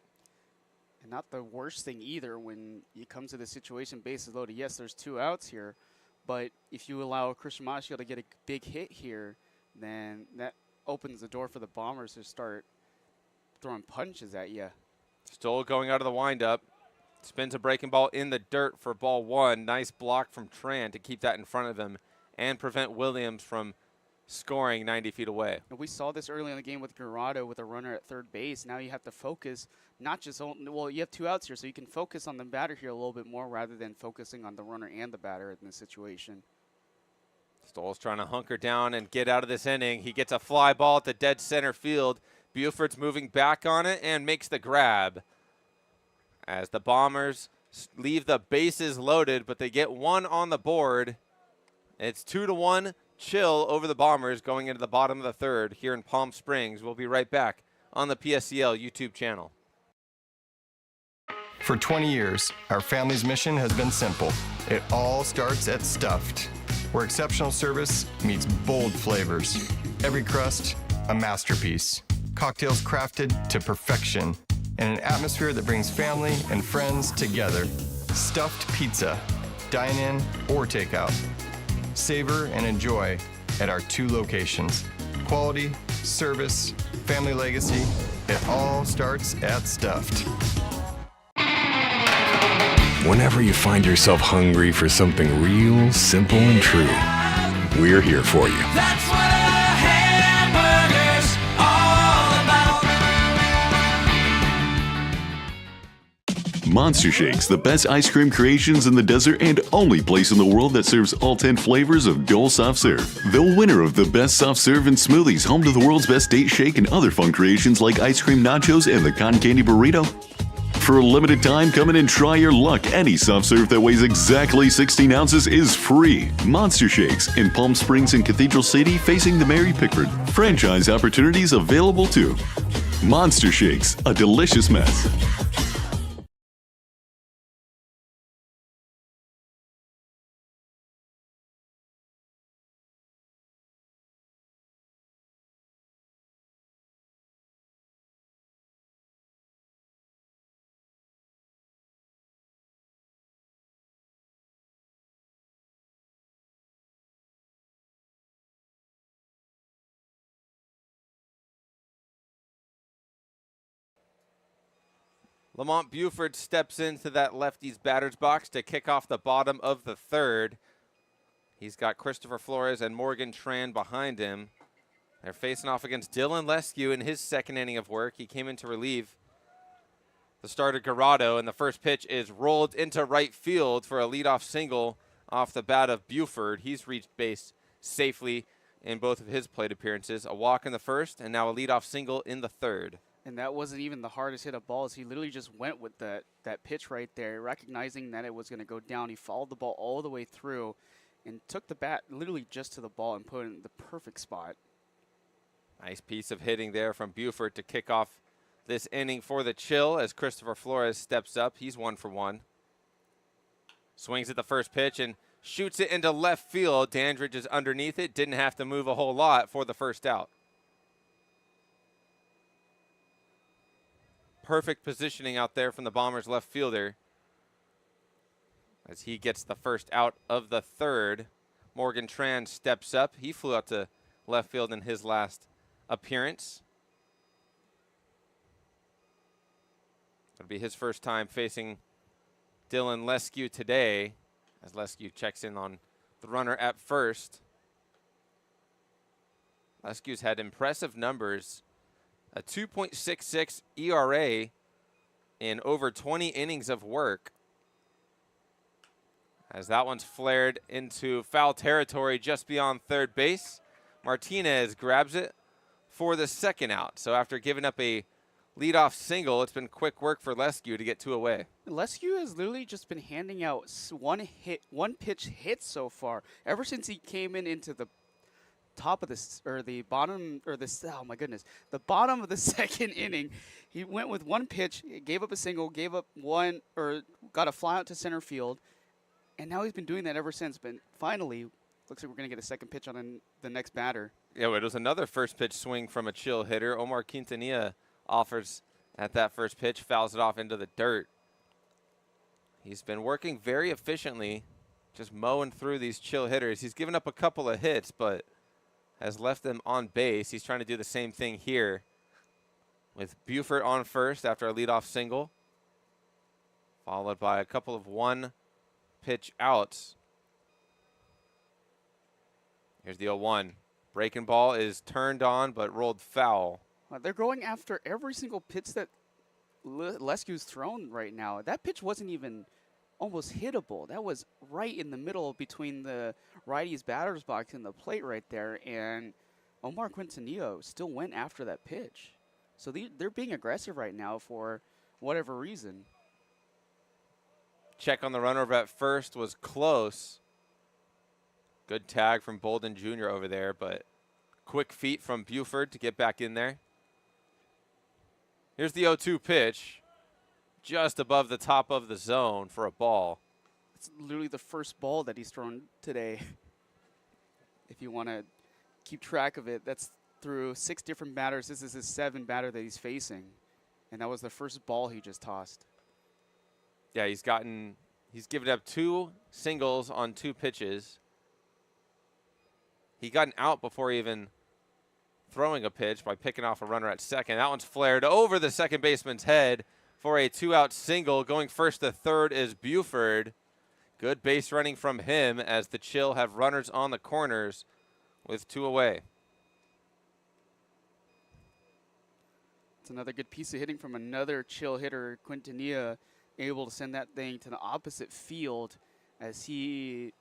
And not the worst thing either when you come to the situation, bases loaded. Yes, there's 2 outs here, but if you allow Christian Maciel to get a big hit here, then that opens the door for the Bombers to start throwing punches at you. Stoll going out of the windup. Spins a breaking ball in the dirt for ball 1. Nice block from Tran to keep that in front of him and prevent Williams from scoring 90 feet away. And we saw this early in the game with Garado with a runner at third base. Now you have to focus not just on, well, you have 2 outs here, so you can focus on the batter here a little bit more rather than focusing on the runner and the batter in this situation. Stoll's trying to hunker down and get out of this inning. He gets a fly ball at the dead center field. Buford's moving back on it and makes the grab. As the Bombers leave the bases loaded, but they get 1 on the board. It's 2-1 chill over the Bombers going into the bottom of the 3rd here in Palm Springs. We'll be right back on the PSCL YouTube channel. For 20 years, our family's mission has been simple. It all starts at Stuffed, where exceptional service meets bold flavors. Every crust, a masterpiece. Cocktails crafted to perfection. And an atmosphere that brings family and friends together. Stuffed pizza, dine-in or takeout. Savor and enjoy at our 2 locations. Quality, service, family legacy, it all starts at Stuffed. Whenever you find yourself hungry for something real, simple, and true, we're here for you. That's what a hamburger's all about. Monster Shakes, the best ice cream creations in the desert and only place in the world that serves all 10 flavors of Dole Soft Serve. The winner of the best soft serve and smoothies, home to the world's best date shake and other fun creations like ice cream nachos and the cotton candy burrito. For a limited time, come in and try your luck. Any soft serve that weighs exactly 16 ounces is free. Monster Shakes in Palm Springs and Cathedral City facing the Mary Pickford. Franchise opportunities available too. Monster Shakes, a delicious mess. Lamont Buford steps into that lefty's batter's box to kick off the bottom of the 3rd. He's got Christopher Flores and Morgan Tran behind him. They're facing off against Dylan Lescue in his 2nd inning of work. He came in to relieve the starter Garado, and the first pitch is rolled into right field for a leadoff single off the bat of Buford. He's reached base safely in both of his plate appearances. A walk in the 1st and now a leadoff single in the 3rd. And that wasn't even the hardest hit of balls. He literally just went with that pitch right there, recognizing that it was going to go down. He followed the ball all the way through and took the bat literally just to the ball and put it in the perfect spot. Nice piece of hitting there from Buford to kick off this inning for the Chill as Christopher Flores steps up. He's 1 for 1. Swings at the first pitch and shoots it into left field. Dandridge is underneath it. Didn't have to move a whole lot for the first out. perfect positioning out there from the Bombers left fielder. As he gets the first out of the third, Morgan Tran steps up. He flew out to left field in his last appearance. It'll be his first time facing Dylan Lescue today, as Lescue checks in on the runner at first. Lescue's had impressive numbers, a 2.66 ERA in over 20 innings of work. As that one's flared into foul territory just beyond third base. Martinez grabs it for the second out. So after giving up a leadoff single, it's been quick work for Lescue to get two away. Lescue has literally just been handing out one pitch hits so far. Ever since he came into the top of this, or the bottom, or this, oh my goodness, the bottom of the second inning, he went with one pitch, gave up a single, gave up one, or got a fly out to center field. And now he's been doing that ever since. But finally, looks like we're going to get a second pitch on the next batter. Yeah, it was another first pitch swing from a chill hitter. Omar Quintanilla offers at that first pitch, fouls it off into the dirt. He's been working very efficiently, just mowing through these chill hitters. He's given up a couple of hits, but has left them on base. He's trying to do the same thing here with Buford on first after a leadoff single, followed by a couple of one-pitch outs. Here's the 0-1. Breaking ball is turned on but rolled foul. They're going after every single pitch that Lescue's thrown right now. That pitch wasn't even almost hittable. That was right in the middle between the righty's batter's box and the plate right there. And Omar Quintanilla still went after that pitch. So they're being aggressive right now for whatever reason. Check on the runner over at first was close. Good tag from Bolden Jr. over there, but quick feet from Buford to get back in there. Here's the 0-2 pitch, just above the top of the zone for a ball. It's literally the first ball that he's thrown today. If you want to keep track of it, that's through 6 different batters. This is his 7th batter that he's facing, and that was the first ball he just tossed. Yeah, he's given up 2 singles on 2 pitches. He got an out before even throwing a pitch by picking off a runner at second. That one's flared over the second baseman's head for a 2-out single. Going first to third is Buford. Good base running from him as the Chill have runners on the corners with 2 away. It's another good piece of hitting from another Chill hitter, Quintanilla, able to send that thing to the opposite field as he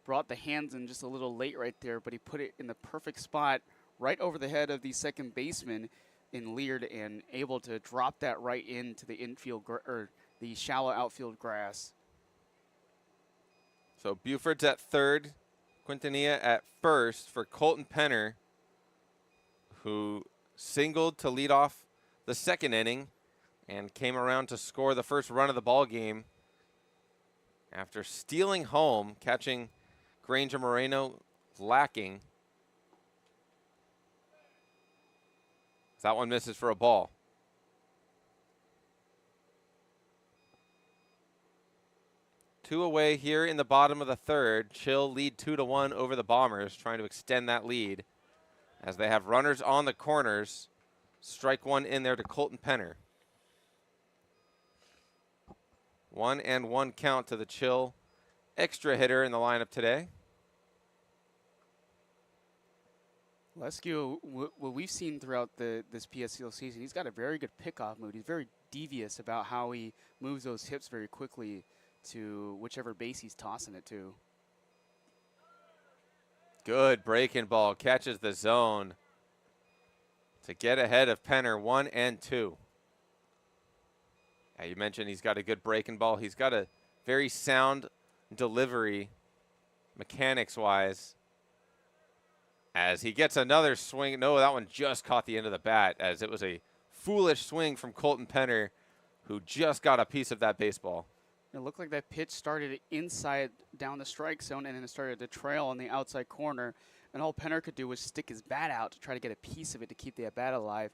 brought the hands in just a little late right there, but he put it in the perfect spot right over the head of the second baseman in Leard and able to drop that right into the infield or the shallow outfield grass. So Buford's at third, Quintanilla at first for Colton Penner, who singled to lead off the second inning and came around to score the first run of the ball game after stealing home, catching Granger Moreno lacking. That one misses for a ball. Two away here in the bottom of the third. Chill lead 2-1 over the Bombers, trying to extend that lead as they have runners on the corners. Strike one in there to Colton Penner. 1-1 count to the Chill extra hitter in the lineup today. Lescue, what we've seen throughout this PSCL season, he's got a very good pickoff move. He's very devious about how he moves those hips very quickly to whichever base he's tossing it to. Good breaking ball, catches the zone to get ahead of Penner, 1-2. Yeah, you mentioned he's got a good breaking ball. He's got a very sound delivery, mechanics-wise. As he gets another swing. No, that one just caught the end of the bat as it was a foolish swing from Colton Penner, who just got a piece of that baseball. It looked like that pitch started inside down the strike zone and then it started to trail on the outside corner. And all Penner could do was stick his bat out to try to get a piece of it to keep the bat alive.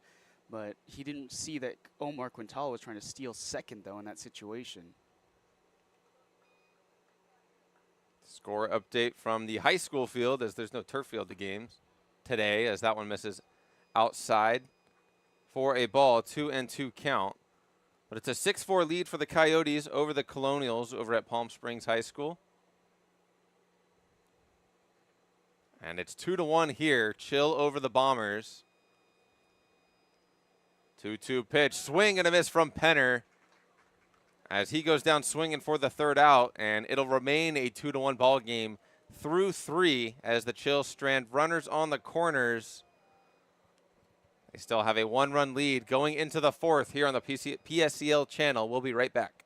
But he didn't see that Omar Quintala was trying to steal second, though, in that situation. Score update from the high school field, as there's no turf field to games today, as that one misses outside for a ball, 2-2 count. But it's a 6-4 lead for the Coyotes over the Colonials over at Palm Springs High School. And it's 2-1 here. Chill over the Bombers. 2-2 pitch. Swing and a miss from Penner as he goes down swinging for the third out. And it'll remain a 2-1 ball game through 3 as the Chill strand runners on the corners. They still have a 1-run lead going into the 4th here on the PSCL channel. We'll be right back.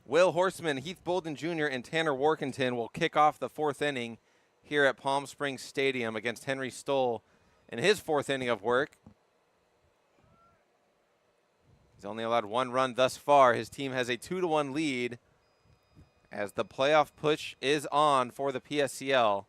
Will Horseman, Heath Bolden Jr., and Tanner Workington will kick off the 4th inning here at Palm Springs Stadium against Henry Stoll in his 4th inning of work. He's only allowed 1 run thus far. His team has a 2-1 lead as the playoff push is on for the PSCL.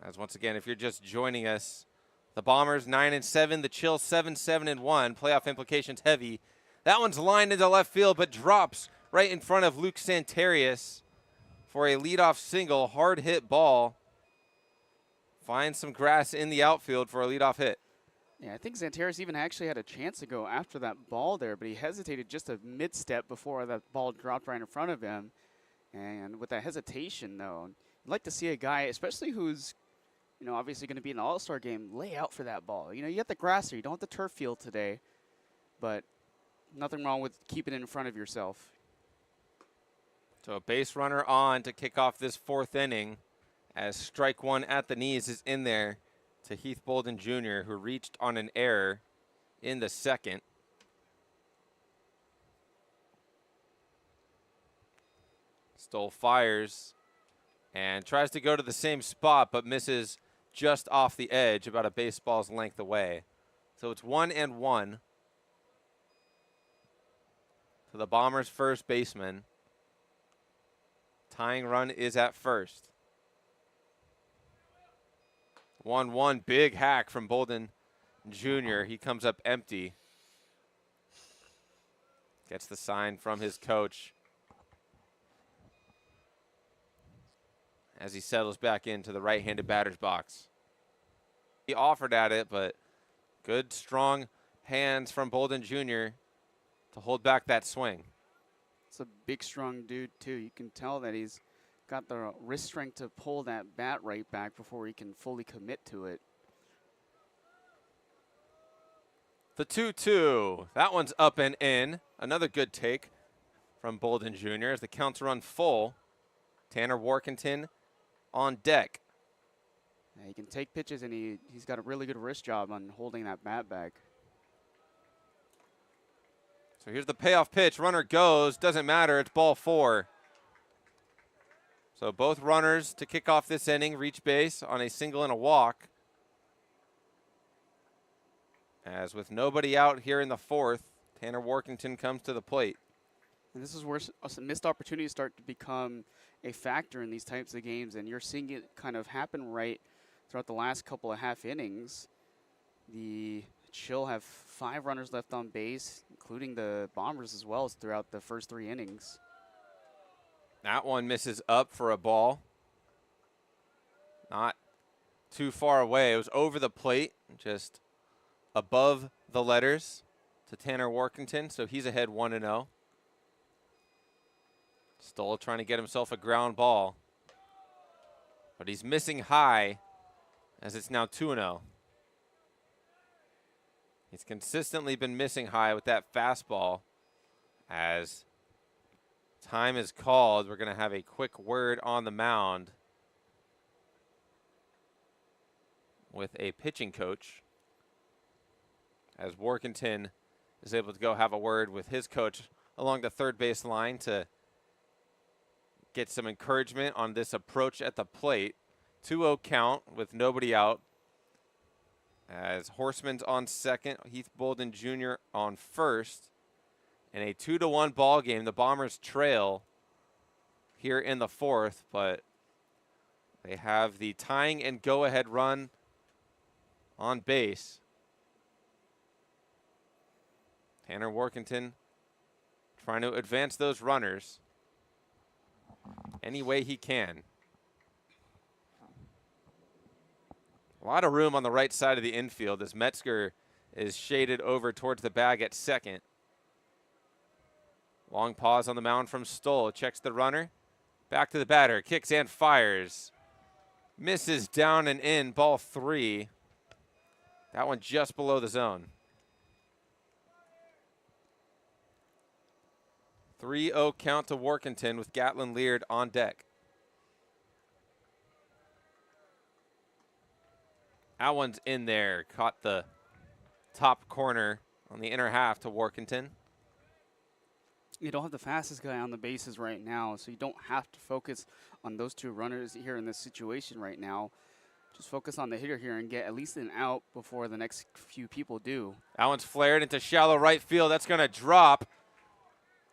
As once again, if you're just joining us, the Bombers 9-7, the Chill 7-7-1. Playoff implications heavy. That one's lined into left field, but drops right in front of Luke Santarius for a leadoff single. Hard hit ball. Finds some grass in the outfield for a leadoff hit. Yeah, I think Santarius even actually had a chance to go after that ball there, but he hesitated just a mid-step before that ball dropped right in front of him. And with that hesitation, though, I'd like to see a guy, especially who's, obviously going to be in the All-Star game, lay out for that ball. You got the grass there. You don't have the turf field today, but nothing wrong with keeping it in front of yourself. So a base runner on to kick off this 4th inning as strike 1 at the knees is in there to Heath Bolden Jr., who reached on an error in the 2nd. Stoll fires and tries to go to the same spot, but misses just off the edge, about a baseball's length away. So it's 1-1 to the Bombers' first baseman. Tying run is at first. 1-1, big hack from Bolden Jr. He comes up empty. Gets the sign from his coach as he settles back into the right-handed batter's box. He offered at it, but good, strong hands from Bolden Jr. to hold back that swing. It's a big, strong dude, too. You can tell that he's got the wrist strength to pull that bat right back before he can fully commit to it. The 2-2. That one's up and in. Another good take from Bolden Jr. as the counts run full. Tanner Workington on deck. Yeah, he can take pitches, and he's got a really good wrist job on holding that bat back. So here's the payoff pitch. Runner goes. Doesn't matter. It's ball 4. So both runners to kick off this inning reach base on a single and a walk. As with nobody out here in the 4th, Tanner Workington comes to the plate. And this is where missed opportunities start to become a factor in these types of games, and you're seeing it kind of happen right throughout the last couple of half innings. The Chill have 5 runners left on base, including the Bombers as well as throughout the first 3 innings. That one misses up for a ball. Not too far away. It was over the plate, just above the letters to Tanner Workington, so he's ahead 1-0. Stoll trying to get himself a ground ball, but he's missing high as it's now 2-0. He's consistently been missing high with that fastball. As time is called, we're going to have a quick word on the mound with a pitching coach, as Workington is able to go have a word with his coach along the third base line to get some encouragement on this approach at the plate. 2-0 count with nobody out. As Horseman's on second, Heath Bolden Jr. on first. In a 2-1 ball game, the Bombers trail here in the 4th, but they have the tying and go-ahead run on base. Tanner Workington trying to advance those runners any way he can. A lot of room on the right side of the infield as Metzger is shaded over towards the bag at second. Long pause on the mound from Stoll. Checks the runner. Back to the batter. Kicks and fires. Misses down and in. Ball 3. That one just below the zone. 3-0 count to Workington with Gatlin Leard on deck. That one's in there. Caught the top corner on the inner half to Workington. You don't have the fastest guy on the bases right now, so you don't have to focus on those 2 runners here in this situation right now. Just focus on the hitter here and get at least an out before the next few people do. That one's flared into shallow right field. That's going to drop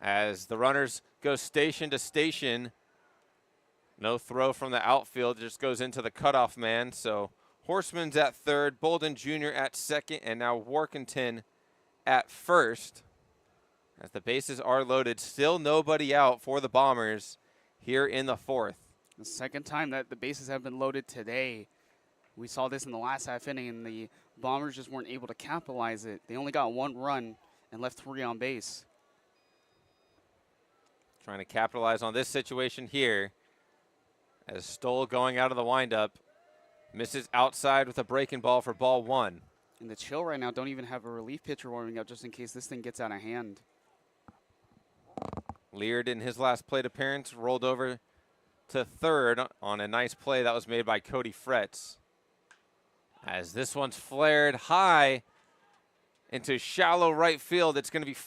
as the runners go station to station. No throw from the outfield, just goes into the cutoff man. So Horseman's at third, Bolden Jr. at second, and now Workington at first. As the bases are loaded, still nobody out for the Bombers here in the 4th. The second time that the bases have been loaded today. We saw this in the last half inning, and the Bombers just weren't able to capitalize it. They only got 1 run and left 3 on base. Trying to capitalize on this situation here as Stoll going out of the windup. Misses outside with a breaking ball for ball 1. And the Chill right now don't even have a relief pitcher warming up just in case this thing gets out of hand. Leard in his last plate appearance rolled over to third on a nice play that was made by Cody Fretz. As this one's flared high into shallow right field, it's going to be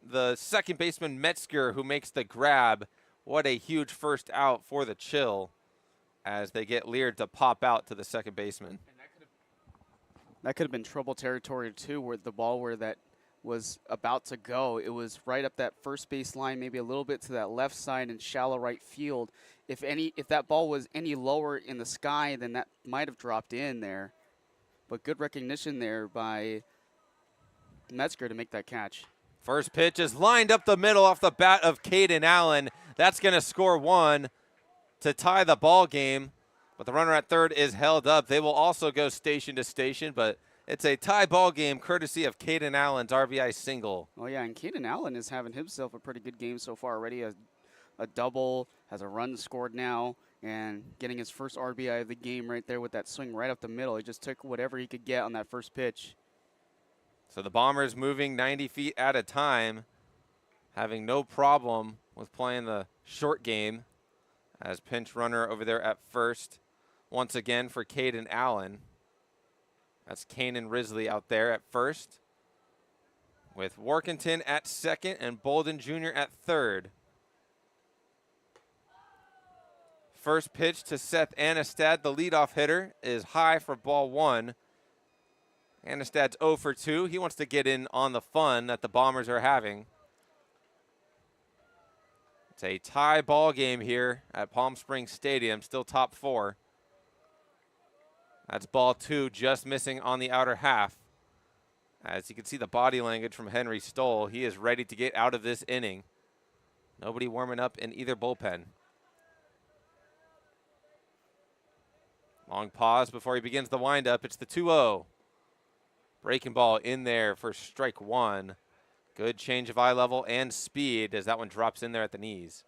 the second baseman Metzger who makes the grab. What a huge first out for the Chill as they get Leard to pop out to the second baseman. That could have been trouble territory too, where the ball where that was about to go. It was right up that first base line, maybe a little bit to that left side in shallow right field. If that ball was any lower in the sky, then that might have dropped in there. But good recognition there by Metzger to make that catch. First pitch is lined up the middle off the bat of Caden Allen. That's going to score 1 to tie the ball game. But the runner at third is held up. They will also go station to station, but it's a tie ball game courtesy of Caden Allen's RBI single. Oh, yeah, and Caden Allen is having himself a pretty good game so far already. A a double, has a run scored now, and getting his first RBI of the game right there with that swing right up the middle. He just took whatever he could get on that first pitch. So the Bombers moving 90 feet at a time, having no problem with playing the short game as pinch runner over there at first. Once again for Caden Allen. That's Kanan Risley out there at first, with Workington at second and Bolden Jr. at third. First pitch to Seth Anistad, the leadoff hitter, is high for ball one. Anistad's 0 for 2. He wants to get in on the fun that the Bombers are having. It's a tie ball game here at Palm Springs Stadium, still top 4. That's ball 2, just missing on the outer half. As you can see the body language from Henry Stoll, he is ready to get out of this inning. Nobody warming up in either bullpen. Long pause before he begins the windup. It's the 2-0. Breaking ball in there for strike 1. Good change of eye level and speed as that one drops in there at the knees.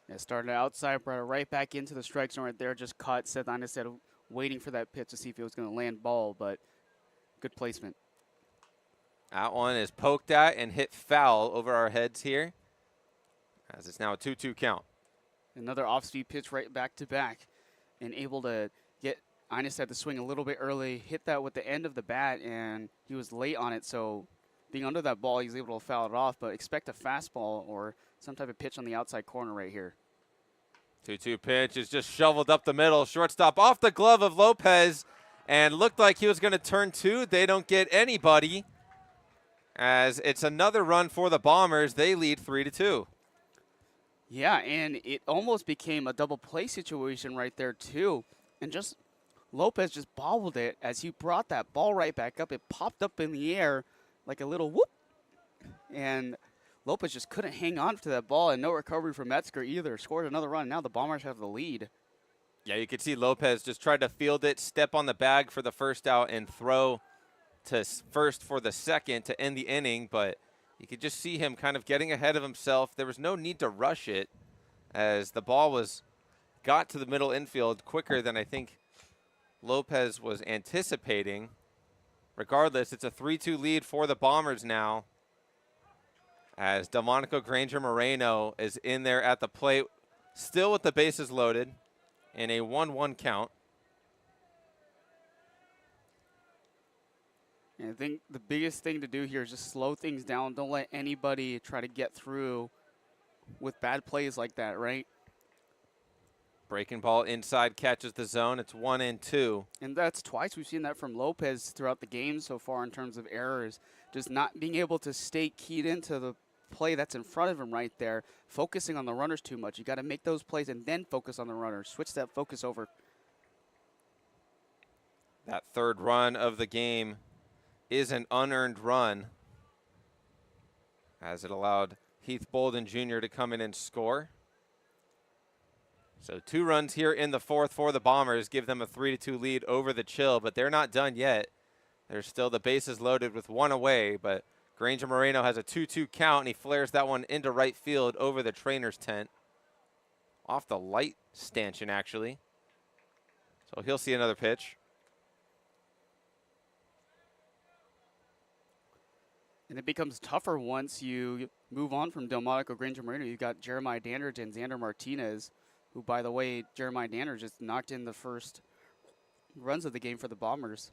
Yeah, started outside, brought it right back into the strike zone right there. Just caught Seth Anistad waiting for that pitch to see if it was going to land ball, but good placement. That one is poked at and hit foul over our heads here, as it's now a 2-2 count. Another off-speed pitch right back to back, and able to get Anistad to swing a little bit early, hit that with the end of the bat, and he was late on it, so being under that ball, he's able to foul it off, but expect a fastball or some type of pitch on the outside corner right here. 2-2 pitch is just shoveled up the middle. Shortstop off the glove of Lopez, and looked like he was going to turn 2. They don't get anybody, as it's another run for the Bombers. They lead 3-2. Yeah, and it almost became a double play situation right there too. And just Lopez just bobbled it as he brought that ball right back up. It popped up in the air like a little whoop. And Lopez just couldn't hang on to that ball, and no recovery from Metzger either. Scored another run. Now the Bombers have the lead. Yeah, you could see Lopez just tried to field it, step on the bag for the first out, and throw to first for the second to end the inning. But you could just see him kind of getting ahead of himself. There was no need to rush it, as the ball got to the middle infield quicker than I think Lopez was anticipating. Regardless, it's a 3-2 lead for the Bombers now, as Delmonico Granger Moreno is in there at the plate, still with the bases loaded in a 1-1 count. And I think the biggest thing to do here is just slow things down. Don't let anybody try to get through with bad plays like that, right? Breaking ball inside, catches the zone. It's 1-2. And that's twice we've seen that from Lopez throughout the game so far in terms of errors. Just not being able to stay keyed into the play that's in front of him right there, focusing on the runners too much. You got to make those plays and then focus on the runners. Switch that focus over. That third run of the game is an unearned run, as it allowed Heath Bolden Jr. to come in and score. So 2 runs here in the fourth for the Bombers, give them a 3-2 lead over the Chill, but they're not done yet. There's still the bases loaded with 1 away, but Granger Moreno has a 2-2 count, and he flares that one into right field over the trainer's tent. Off the light stanchion, actually. So he'll see another pitch. And it becomes tougher once you move on from Delmonico Granger Moreno. You've got Jeremiah Dandridge and Xander Martinez, who, by the way, Jeremiah Dandridge just knocked in the first runs of the game for the Bombers.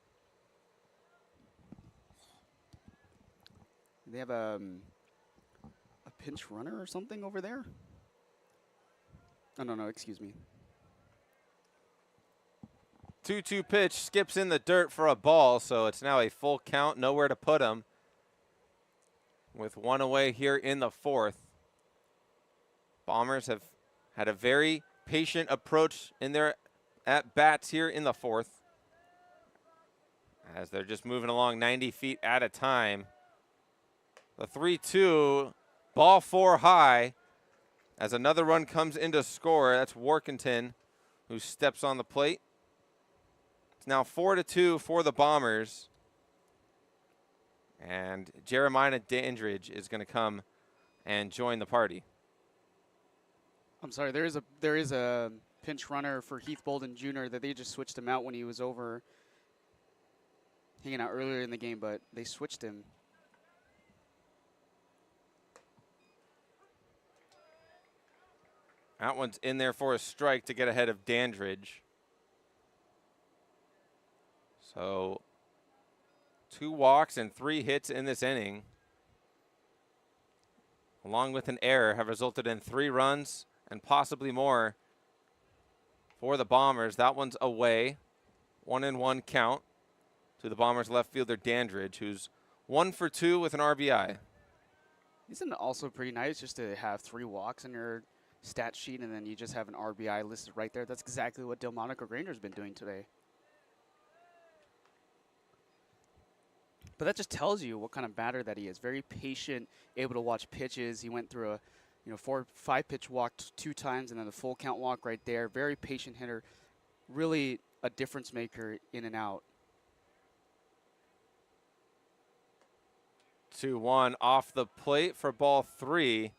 They have a pinch runner or something over there? Oh, no, excuse me. 2-2 pitch, skips in the dirt for a ball, so it's now a full count, nowhere to put him. With 1 away here in the fourth. Bombers have had a very patient approach in their at-bats here in the fourth, as they're just moving along 90 feet at a time. The 3-2, ball 4 high, as another run comes into score. That's Workington, who steps on the plate. It's now 4-2 for the Bombers. And Jeremiah Dandridge is going to come and join the party. I'm sorry, there is a pinch runner for Heath Bolden Jr. that they just switched him out when he was over hanging out earlier in the game, but they switched him. That one's in there for a strike to get ahead of Dandridge. So 2 walks and 3 hits in this inning, along with an error, have resulted in 3 runs and possibly more for the Bombers. That one's away. 1-1 count to the Bombers left fielder Dandridge, who's 1 for 2 with an RBI. Isn't it also pretty nice just to have 3 walks in your stat sheet and then you just have an RBI listed right there? That's exactly what Delmonico Granger's been doing today. But that just tells you what kind of batter that he is. Very patient, able to watch pitches. He went through a 4-5 pitch walk 2 times and then the full count walk right there. Very patient hitter. Really a difference maker in and out. 2-1 off the plate for ball 3,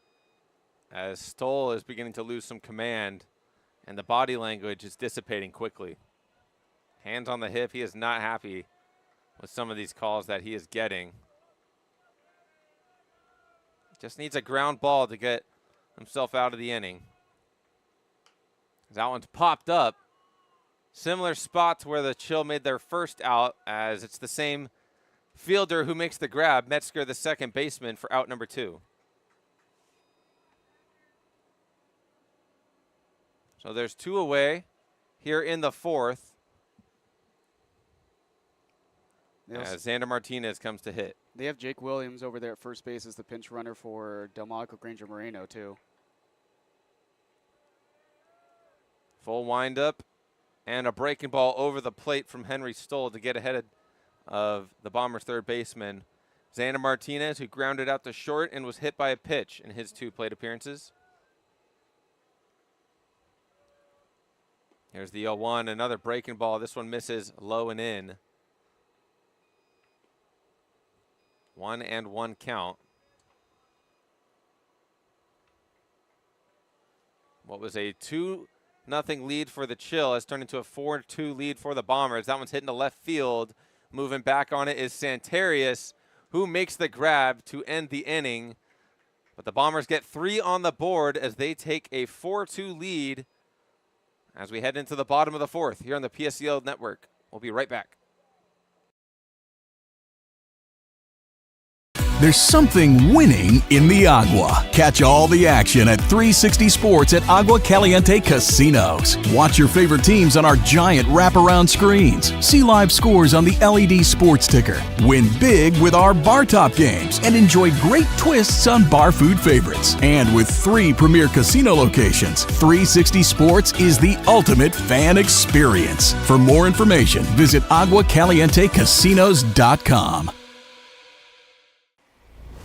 as Stoll is beginning to lose some command and the body language is dissipating quickly. Hands on the hip. He is not happy with some of these calls that he is getting. Just needs a ground ball to get himself out of the inning. That one's popped up. Similar spot to where the Chill made their first out, as it's the same fielder who makes the grab, Metzger, the second baseman, for out number 2. So there's 2 away here in the 4th. As Xander Martinez comes to hit. They have Jake Williams over there at first base as the pinch runner for Delmonico Granger Moreno, too. Full windup and a breaking ball over the plate from Henry Stoll to get ahead of the Bombers' third baseman, Xander Martinez, who grounded out to short and was hit by a pitch in his 2 plate appearances. Here's the 0-1, another breaking ball. This one misses low and in. 1-1 count. What was a 2-0 lead for the Chill has turned into a 4-2 lead for the Bombers. That one's hitting to left field. Moving back on it is Santarius, who makes the grab to end the inning. But the Bombers get 3 on the board as they take a 4-2 lead as we head into the bottom of the 4th here on the PSEL Network. We'll be right back. There's something winning in the agua. Catch all the action at 360 Sports at Agua Caliente Casinos. Watch your favorite teams on our giant wraparound screens. See live scores on the LED sports ticker. Win big with our bar top games and enjoy great twists on bar food favorites. And with 3 premier casino locations, 360 Sports is the ultimate fan experience. For more information, visit aguacalientecasinos.com.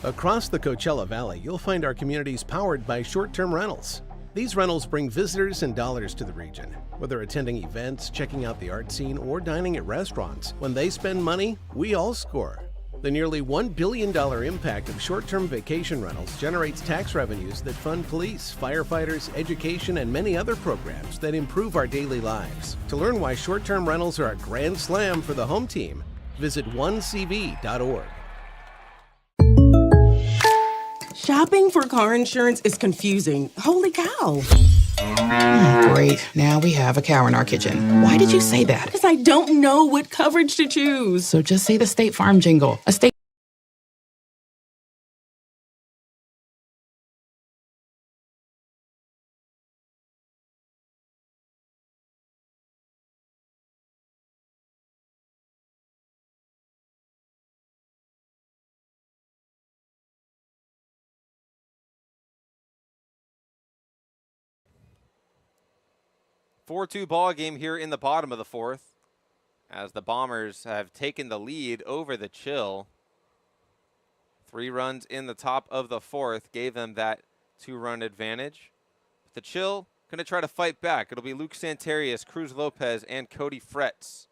Across the Coachella Valley, you'll find our communities powered by short-term rentals. These rentals bring visitors and dollars to the region. Whether attending events, checking out the art scene, or dining at restaurants, when they spend money, we all score. The nearly $1 billion impact of short-term vacation rentals generates tax revenues that fund police, firefighters, education, and many other programs that improve our daily lives. To learn why short-term rentals are a grand slam for the home team, visit onecv.org. Shopping for car insurance is confusing. Holy cow. Great. Now we have a cow in our kitchen. Why did you say that? Because I don't know what coverage to choose. So just say the State Farm jingle. A state. Four-2 ball game here in the bottom of the 4th as the Bombers have taken the lead over the Chill. 3 runs in the top of the 4th gave them that 2-run advantage. But the Chill going to try to fight back. It'll be Luke Santarius, Cruz Lopez, and Cody Fretz.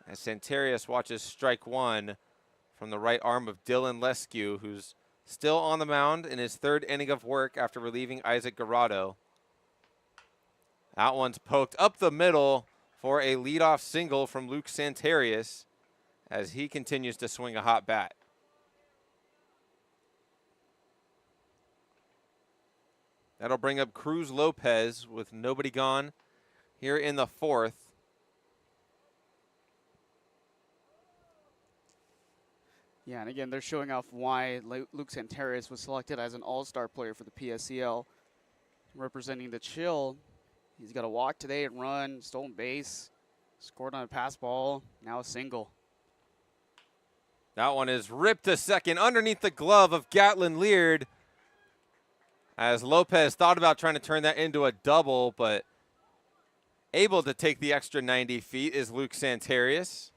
As Santarius watches strike 1 from the right arm of Dylan Lescue, who's still on the mound in his 3rd inning of work after relieving Isaac Garado That one's poked up the middle for a leadoff single from Luke Santarius as he continues to swing a hot bat. That'll bring up Cruz Lopez with nobody gone here in the fourth. Yeah, and again, they're showing off why Luke Santarius was selected as an all-star player for the PSCL. Representing the Chill. He's got a walk today and run, stolen base, scored on a pass ball, now a single. That one is ripped to second underneath the glove of Gatlin Leard as Lopez thought about trying to turn that into a double, but able to take the extra 90 feet is Luke Santarius.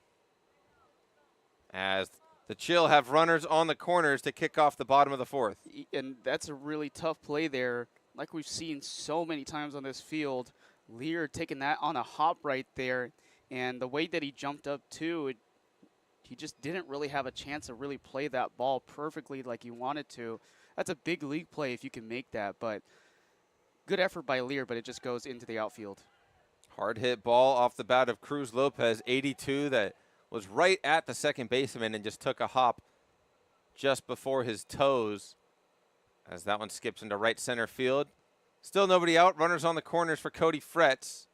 As the Chill have runners on the corners to kick off the bottom of the fourth. And that's a really tough play there. Like we've seen so many times on this field, Lear taking that on a hop right there. And the way that he jumped up too, he just didn't really have a chance to really play that ball perfectly like he wanted to. That's a big league play if you can make that. But good effort by Lear, but it just goes into the outfield. Hard hit ball off the bat of Cruz Lopez, 82, that was right at the second baseman and just took a hop just before his toes. As that one skips into right center field. Still nobody out. Runners on the corners for Cody Fretz.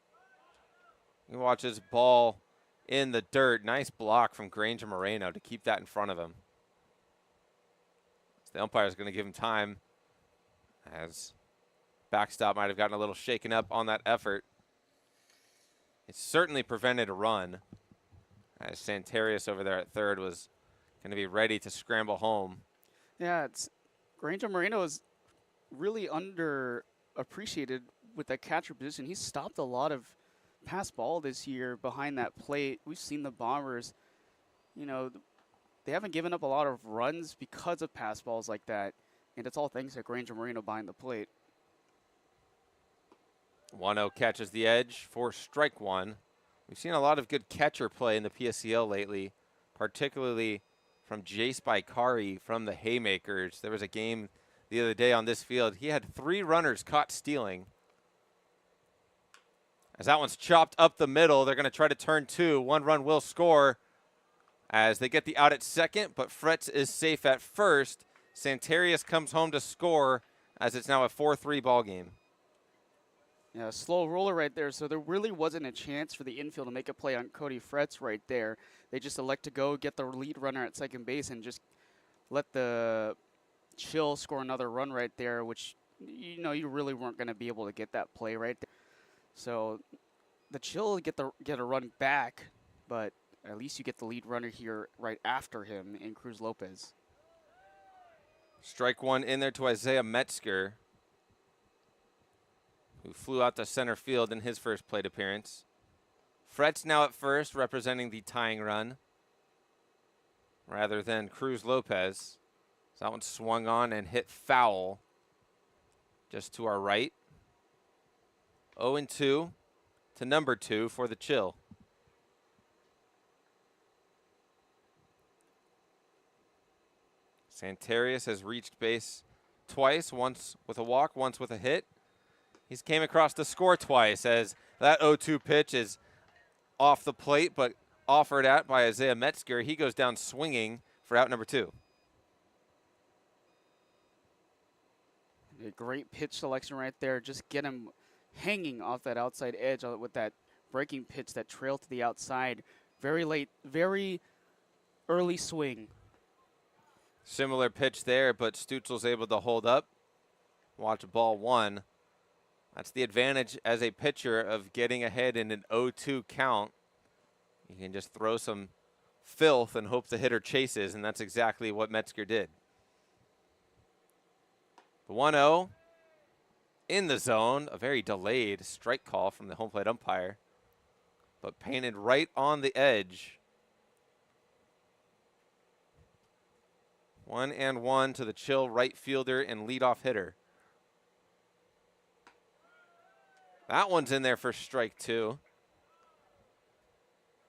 You watch his ball in the dirt. Nice block from Granger Moreno to keep that in front of him. The umpire is going to give him time, as backstop might have gotten a little shaken up on that effort. It certainly prevented a run, as Santarius over there at third was going to be ready to scramble home. Yeah, Granger Moreno is really underappreciated with that catcher position. He's stopped a lot of pass ball this year behind that plate. We've seen the Bombers, you know, they haven't given up a lot of runs because of pass balls like that, and it's all thanks to Granger Moreno behind the plate. 1-0 catches the edge for strike one. We've seen a lot of good catcher play in the PSCL lately, particularly from Jace Baikari from the Haymakers. There was a game the other day on this field. He had 3 runners caught stealing. As that one's chopped up the middle, they're going to try to turn 2. 1 run will score as they get the out at second, but Fretz is safe at first. Santarius comes home to score as it's now a 4-3 ball game. Yeah, slow roller right there, so there really wasn't a chance for the infield to make a play on Cody Fretz right there. They just elect to go get the lead runner at second base and just let the Chill score another run right there, which, you know, you really weren't going to be able to get that play right there. So the Chill get a run back, but at least you get the lead runner here right after him in Cruz Lopez. Strike one in there to Isaiah Metzger, who flew out to center field in his first plate appearance. Fretz now at first, representing the tying run, rather than Cruz Lopez. So that one swung on and hit foul just to our right. 0-2 to number 2 for the Chill. Santarius has reached base twice, once with a walk, once with a hit. He's came across to score twice as that 0-2 pitch is off the plate, but offered at by Isaiah Metzger. He goes down swinging for out number 2. A great pitch selection right there. Just get him hanging off that outside edge with that breaking pitch that trailed to the outside. Very late, very early swing. Similar pitch there, but Stutzel's able to hold up. Watch ball 1. That's the advantage as a pitcher of getting ahead in an 0-2 count. You can just throw some filth and hope the hitter chases, and that's exactly what Metzger did. The 1-0 in the zone, a very delayed strike call from the home plate umpire, but painted right on the edge. 1-1 to the Chill right fielder and leadoff hitter. That one's in there for strike 2.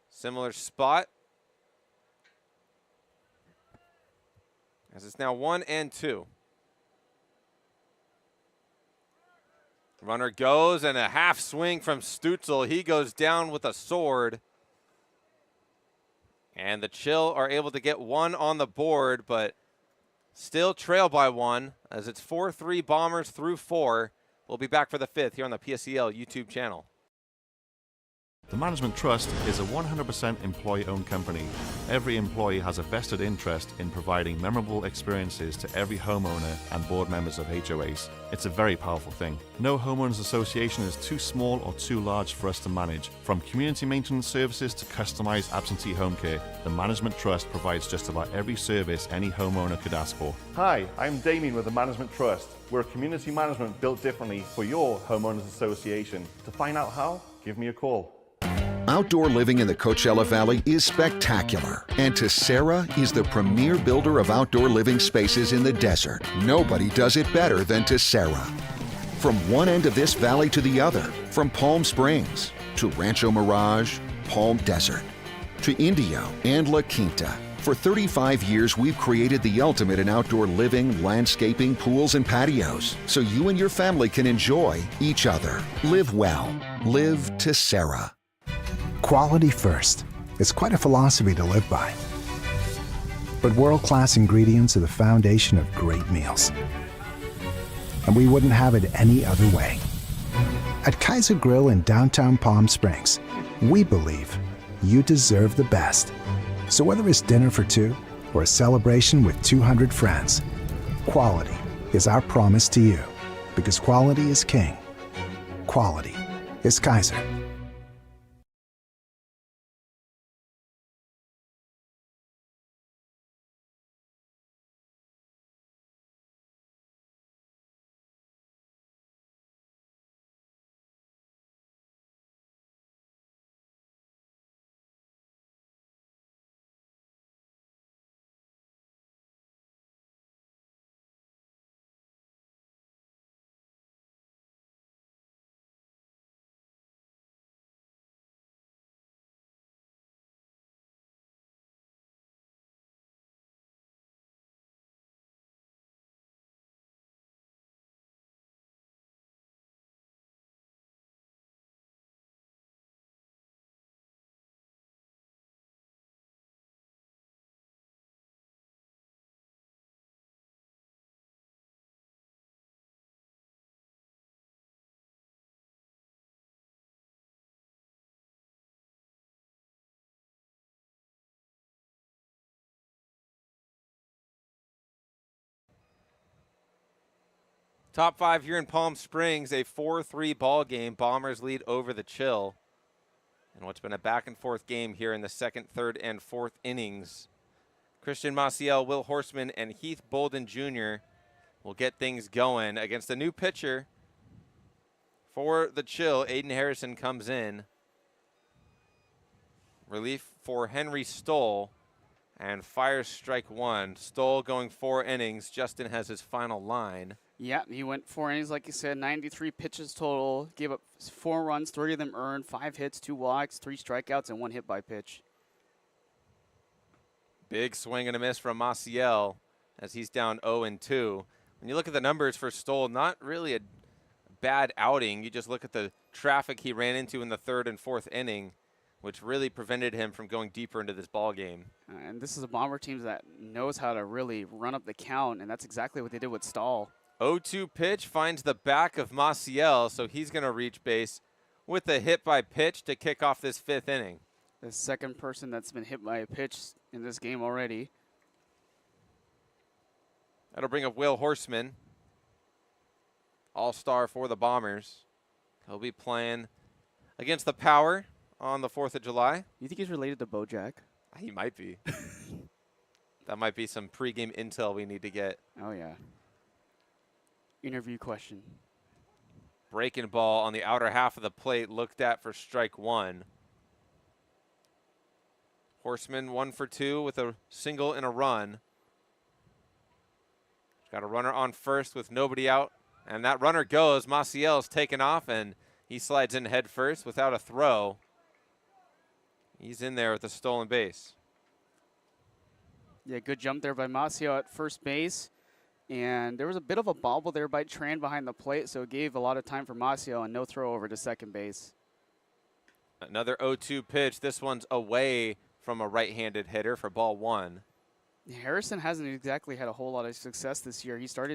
Similar spot. As it's now 1-2. Runner goes, and a half swing from Stutzel. He goes down with a sword. And the Chill are able to get one on the board, but still trail by one as it's 4-3 Bombers through 4. We'll be back for the 5th here on the PSEL YouTube channel. The Management Trust is a 100% employee-owned company. Every employee has a vested interest in providing memorable experiences to every homeowner and board members of HOAs. It's a very powerful thing. No homeowners association is too small or too large for us to manage. From community maintenance services to customized absentee home care, the Management Trust provides just about every service any homeowner could ask for. Hi, I'm Damien with the Management Trust. We're a community management built differently for your homeowners association. To find out how, give me a call. Outdoor living in the Coachella Valley is spectacular, and Tessera is the premier builder of outdoor living spaces in the desert. Nobody does it better than Tessera. From one end of this valley to the other, from Palm Springs to Rancho Mirage, Palm Desert, to Indio and La Quinta. For 35 years, we've created the ultimate in outdoor living, landscaping, pools, and patios, so you and your family can enjoy each other. Live well. Live Tessera. Quality first. It's quite a philosophy to live by. But world-class ingredients are the foundation of great meals. And we wouldn't have it any other way. At Kaiser Grill in downtown Palm Springs, we believe you deserve the best. So whether it's dinner for two or a celebration with 200 friends, quality is our promise to you. Because quality is king. Quality is Kaiser. Top 5 here in Palm Springs, a 4-3 ball game. Bombers lead over the Chill. And what's been a back-and-forth game here in the 2nd, 3rd, and 4th innings. Christian Maciel, Will Horstman, and Heath Bolden Jr. will get things going against a new pitcher for the Chill. Aiden Harrison comes in. Relief for Henry Stoll, and fires strike one. Stoll going 4 innings. Justin has his final line. Yeah, he went 4 innings, like you said, 93 pitches total. Gave up 4 runs, 3 of them earned, 5 hits, 2 walks, 3 strikeouts, and 1 hit by pitch. Big swing and a miss from Maciel as he's down 0-2. When you look at the numbers for Stoll, not really a bad outing. You just look at the traffic he ran into in the 3rd and 4th inning, which really prevented him from going deeper into this ball game. And this is a Bomber team that knows how to really run up the count, and that's exactly what they did with Stahl. 0-2 pitch finds the back of Maciel, so he's going to reach base with a hit by pitch to kick off this 5th inning. The second person that's been hit by a pitch in this game already. That'll bring up Will Horstman, all-star for the Bombers. He'll be playing against the Power on the 4th of July. You think he's related to Bojack? He might be. That might be some pregame intel we need to get. Oh, yeah. Interview question. Breaking ball on the outer half of the plate, looked at for strike one. Horstman 1 for 2 with a single and a run. Got a runner on first with nobody out, and that runner goes. Maciel's taken off, and he slides in head first without a throw. He's in there with a stolen base. Yeah, good jump there by Maciel at first base. And there was a bit of a bobble there by Tran behind the plate, so it gave a lot of time for Maciel and no throw over to second base. Another 0-2 pitch. This one's away from a right-handed hitter for ball 1. Harrison hasn't exactly had a whole lot of success this year. He's played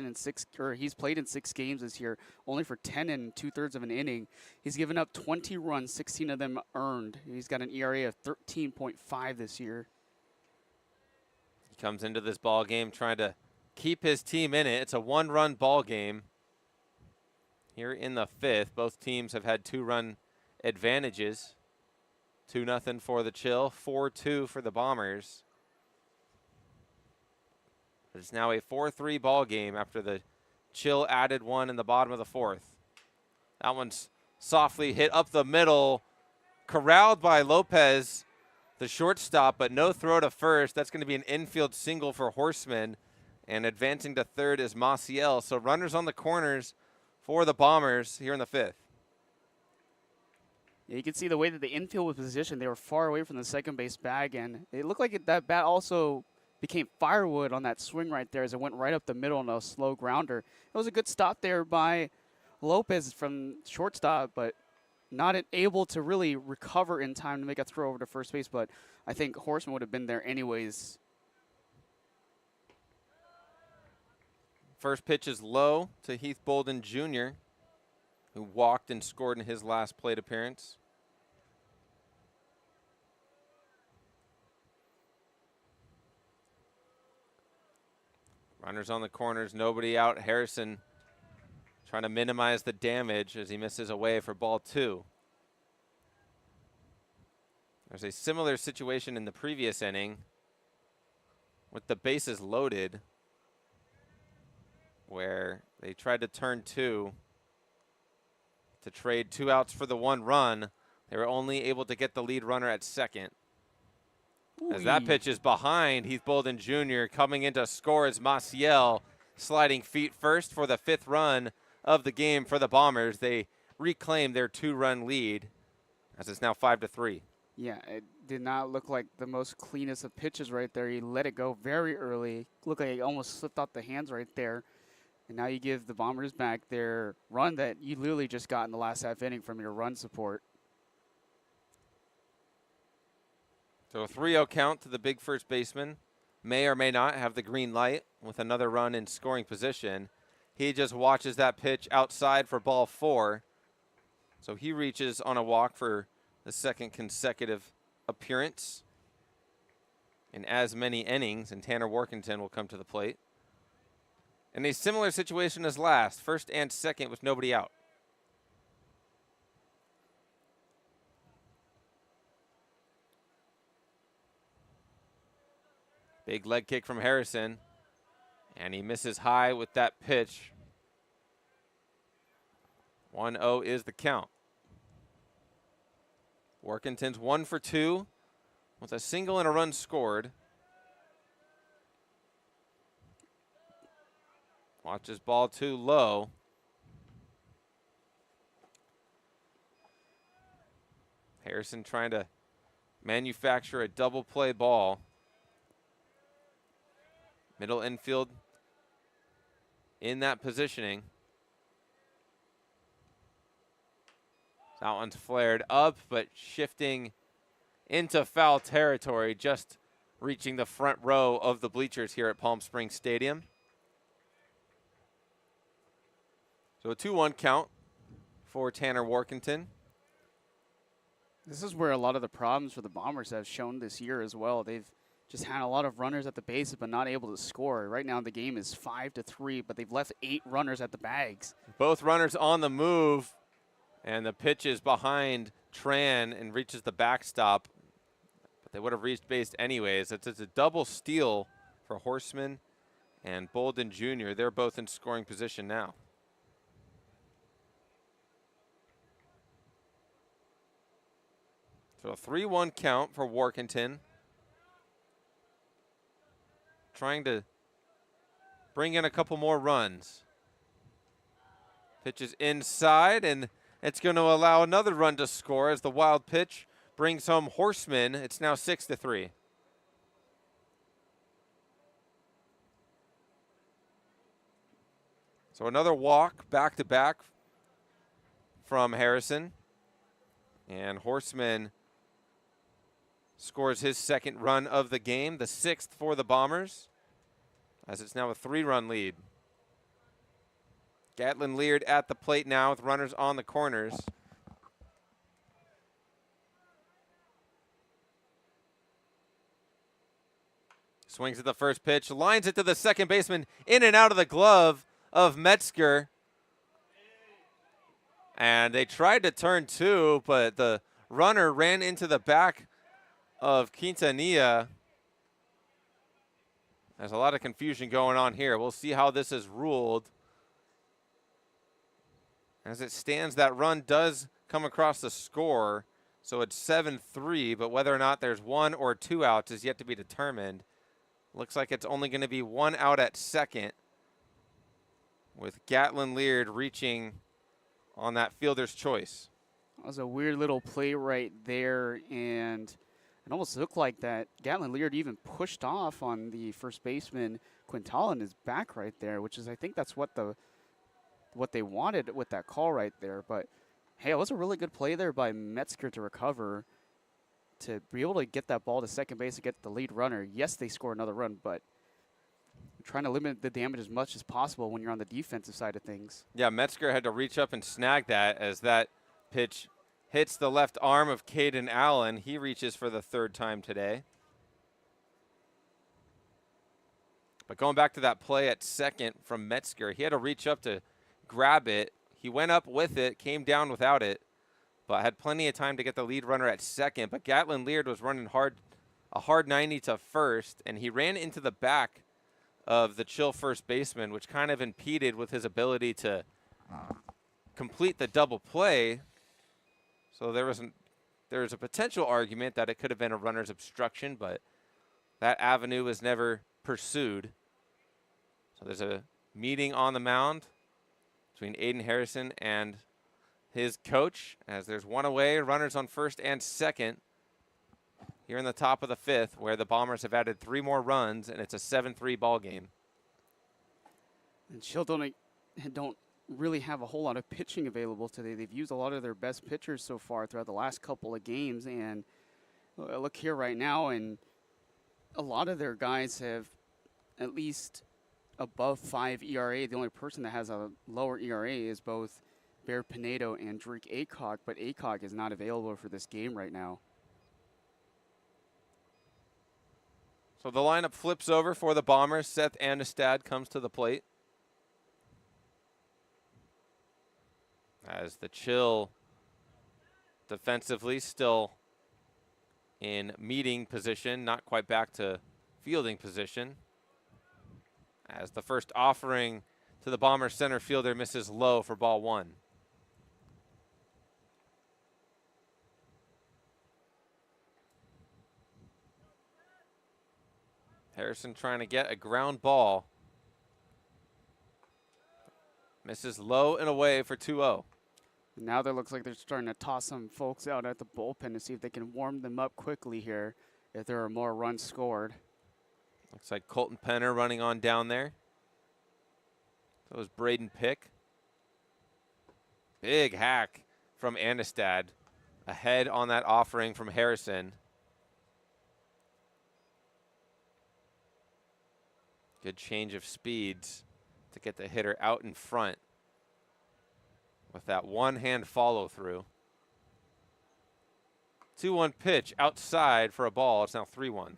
in 6 games this year, only for 10 2/3 of an inning. He's given up 20 runs, 16 of them earned. He's got an ERA of 13.5 this year. He comes into this ball game trying to keep his team in it. It's a 1-run ball game here in the 5th. Both teams have had 2-run advantages. 2-0 for the Chill, 4-2 for the Bombers. It's now a 4-3 ball game after the Chill added 1 in the bottom of the 4th. That one's softly hit up the middle, corralled by Lopez, the shortstop, but no throw to first. That's going to be an infield single for Horseman, and advancing to third is Maciel. So runners on the corners for the Bombers here in the 5th. Yeah, you can see the way that the infield was positioned. They were far away from the second base bag, and it looked like that bat also became firewood on that swing right there as it went right up the middle on a slow grounder. It was a good stop there by Lopez from shortstop, but not able to really recover in time to make a throw over to first base. But I think Horseman would have been there anyways. First pitch is low to Heath Bolden Jr., who walked and scored in his last plate appearance. Runners on the corners, nobody out. Harrison trying to minimize the damage as he misses away for ball 2. There's a similar situation in the previous inning with the bases loaded where they tried to turn 2 to trade 2 outs for the 1 run. They were only able to get the lead runner at second. As that pitch is behind, Heath Bolden Jr. coming in to score as Maciel sliding feet first for the 5th run of the game for the Bombers. They reclaim their 2-run lead as it's now 5-3. Yeah, it did not look like the most cleanest of pitches right there. He let it go very early. Looked like it almost slipped out the hands right there. And now you give the Bombers back their run that you literally just got in the last half inning from your run support. So a 3-0 count to the big first baseman. May or may not have the green light with another run in scoring position. He just watches that pitch outside for ball 4. So he reaches on a walk for the 2nd consecutive appearance in as many innings, and Tanner Workington will come to the plate. In a similar situation as last, 1st and 2nd with nobody out. Big leg kick from Harrison, and he misses high with that pitch. 1-0 is the count. Workington's 1 for 2 with a single and a run scored. Watches ball 2 low. Harrison trying to manufacture a double play ball. Middle infield in that positioning. That one's flared up, but shifting into foul territory, just reaching the front row of the bleachers here at Palm Springs Stadium. So a 2-1 count for Tanner Workington. This is where a lot of the problems for the Bombers have shown this year as well. They've just had a lot of runners at the bases but not able to score. Right now the game is 5-3, but they've left 8 runners at the bags. Both runners on the move, and the pitch is behind Tran and reaches the backstop, but they would have reached base anyways. It's a double steal for Horseman and Bolden Jr. They're both in scoring position now. So a 3-1 count for Workington. Trying to bring in a couple more runs. Pitch is inside, and it's going to allow another run to score as the wild pitch brings home Horseman. It's now 6-3. So another walk back-to-back from Harrison. And Horseman scores his second run of the game, the 6th for the Bombers, as it's now a 3-run lead. Gatlin Leard at the plate now with runners on the corners. Swings at the first pitch, lines it to the second baseman, in and out of the glove of Metzger. And they tried to turn 2, but the runner ran into the back of Quintanilla. There's a lot of confusion going on here. We'll see how this is ruled. As it stands, that run does come across the score, so it's 7-3, but whether or not there's 1 or 2 outs is yet to be determined. Looks like it's only going to be 1 out at second, with Gatlin Leard reaching on that fielder's choice. That was a weird little play right there, and it almost looked like that Gatlin Leard even pushed off on the first baseman Quintala in his back right there, which is, I think that's what they wanted with that call right there. But hey, it was a really good play there by Metzger to recover, to be able to get that ball to second base and get the lead runner. Yes, they score another run, but trying to limit the damage as much as possible when you're on the defensive side of things. Yeah, Metzger had to reach up and snag that as that pitch hits the left arm of Caden Allen. He reaches for the 3rd time today. But going back to that play at second from Metzger, he had to reach up to grab it. He went up with it, came down without it, but had plenty of time to get the lead runner at second. But Gatlin Leard was running a hard 90 to first, and he ran into the back of the Chill first baseman, which kind of impeded with his ability to complete the double play. So there was a potential argument that it could have been a runner's obstruction, but that avenue was never pursued. So there's a meeting on the mound between Aiden Harrison and his coach, as there's 1 away, runners on first and second here in the top of the 5th, where the Bombers have added 3 more runs, and it's a 7-3 ball game. And Chill don't really have a whole lot of pitching available today. They've used a lot of their best pitchers so far throughout the last couple of games, and look here right now, and a lot of their guys have at least above 5 ERA. The only person that has a lower ERA is both Bear Pinedo and Drake Acock, but Acock is not available for this game right now. So the lineup flips over for the Bombers. Seth Anistad comes to the plate, as the Chill defensively still in meeting position, not quite back to fielding position, as the first offering to the Bombers center fielder misses low for ball 1. Harrison trying to get a ground ball. Misses low and away for 2-0. Now it looks like they're starting to toss some folks out at the bullpen to see if they can warm them up quickly here if there are more runs scored. Looks like Colton Penner running on down there. That was Braden Pick. Big hack from Anistad. Ahead on that offering from Harrison. Good change of speeds to get the hitter out in front with that one-hand follow-through. 2-1 pitch outside for a ball. It's now 3-1.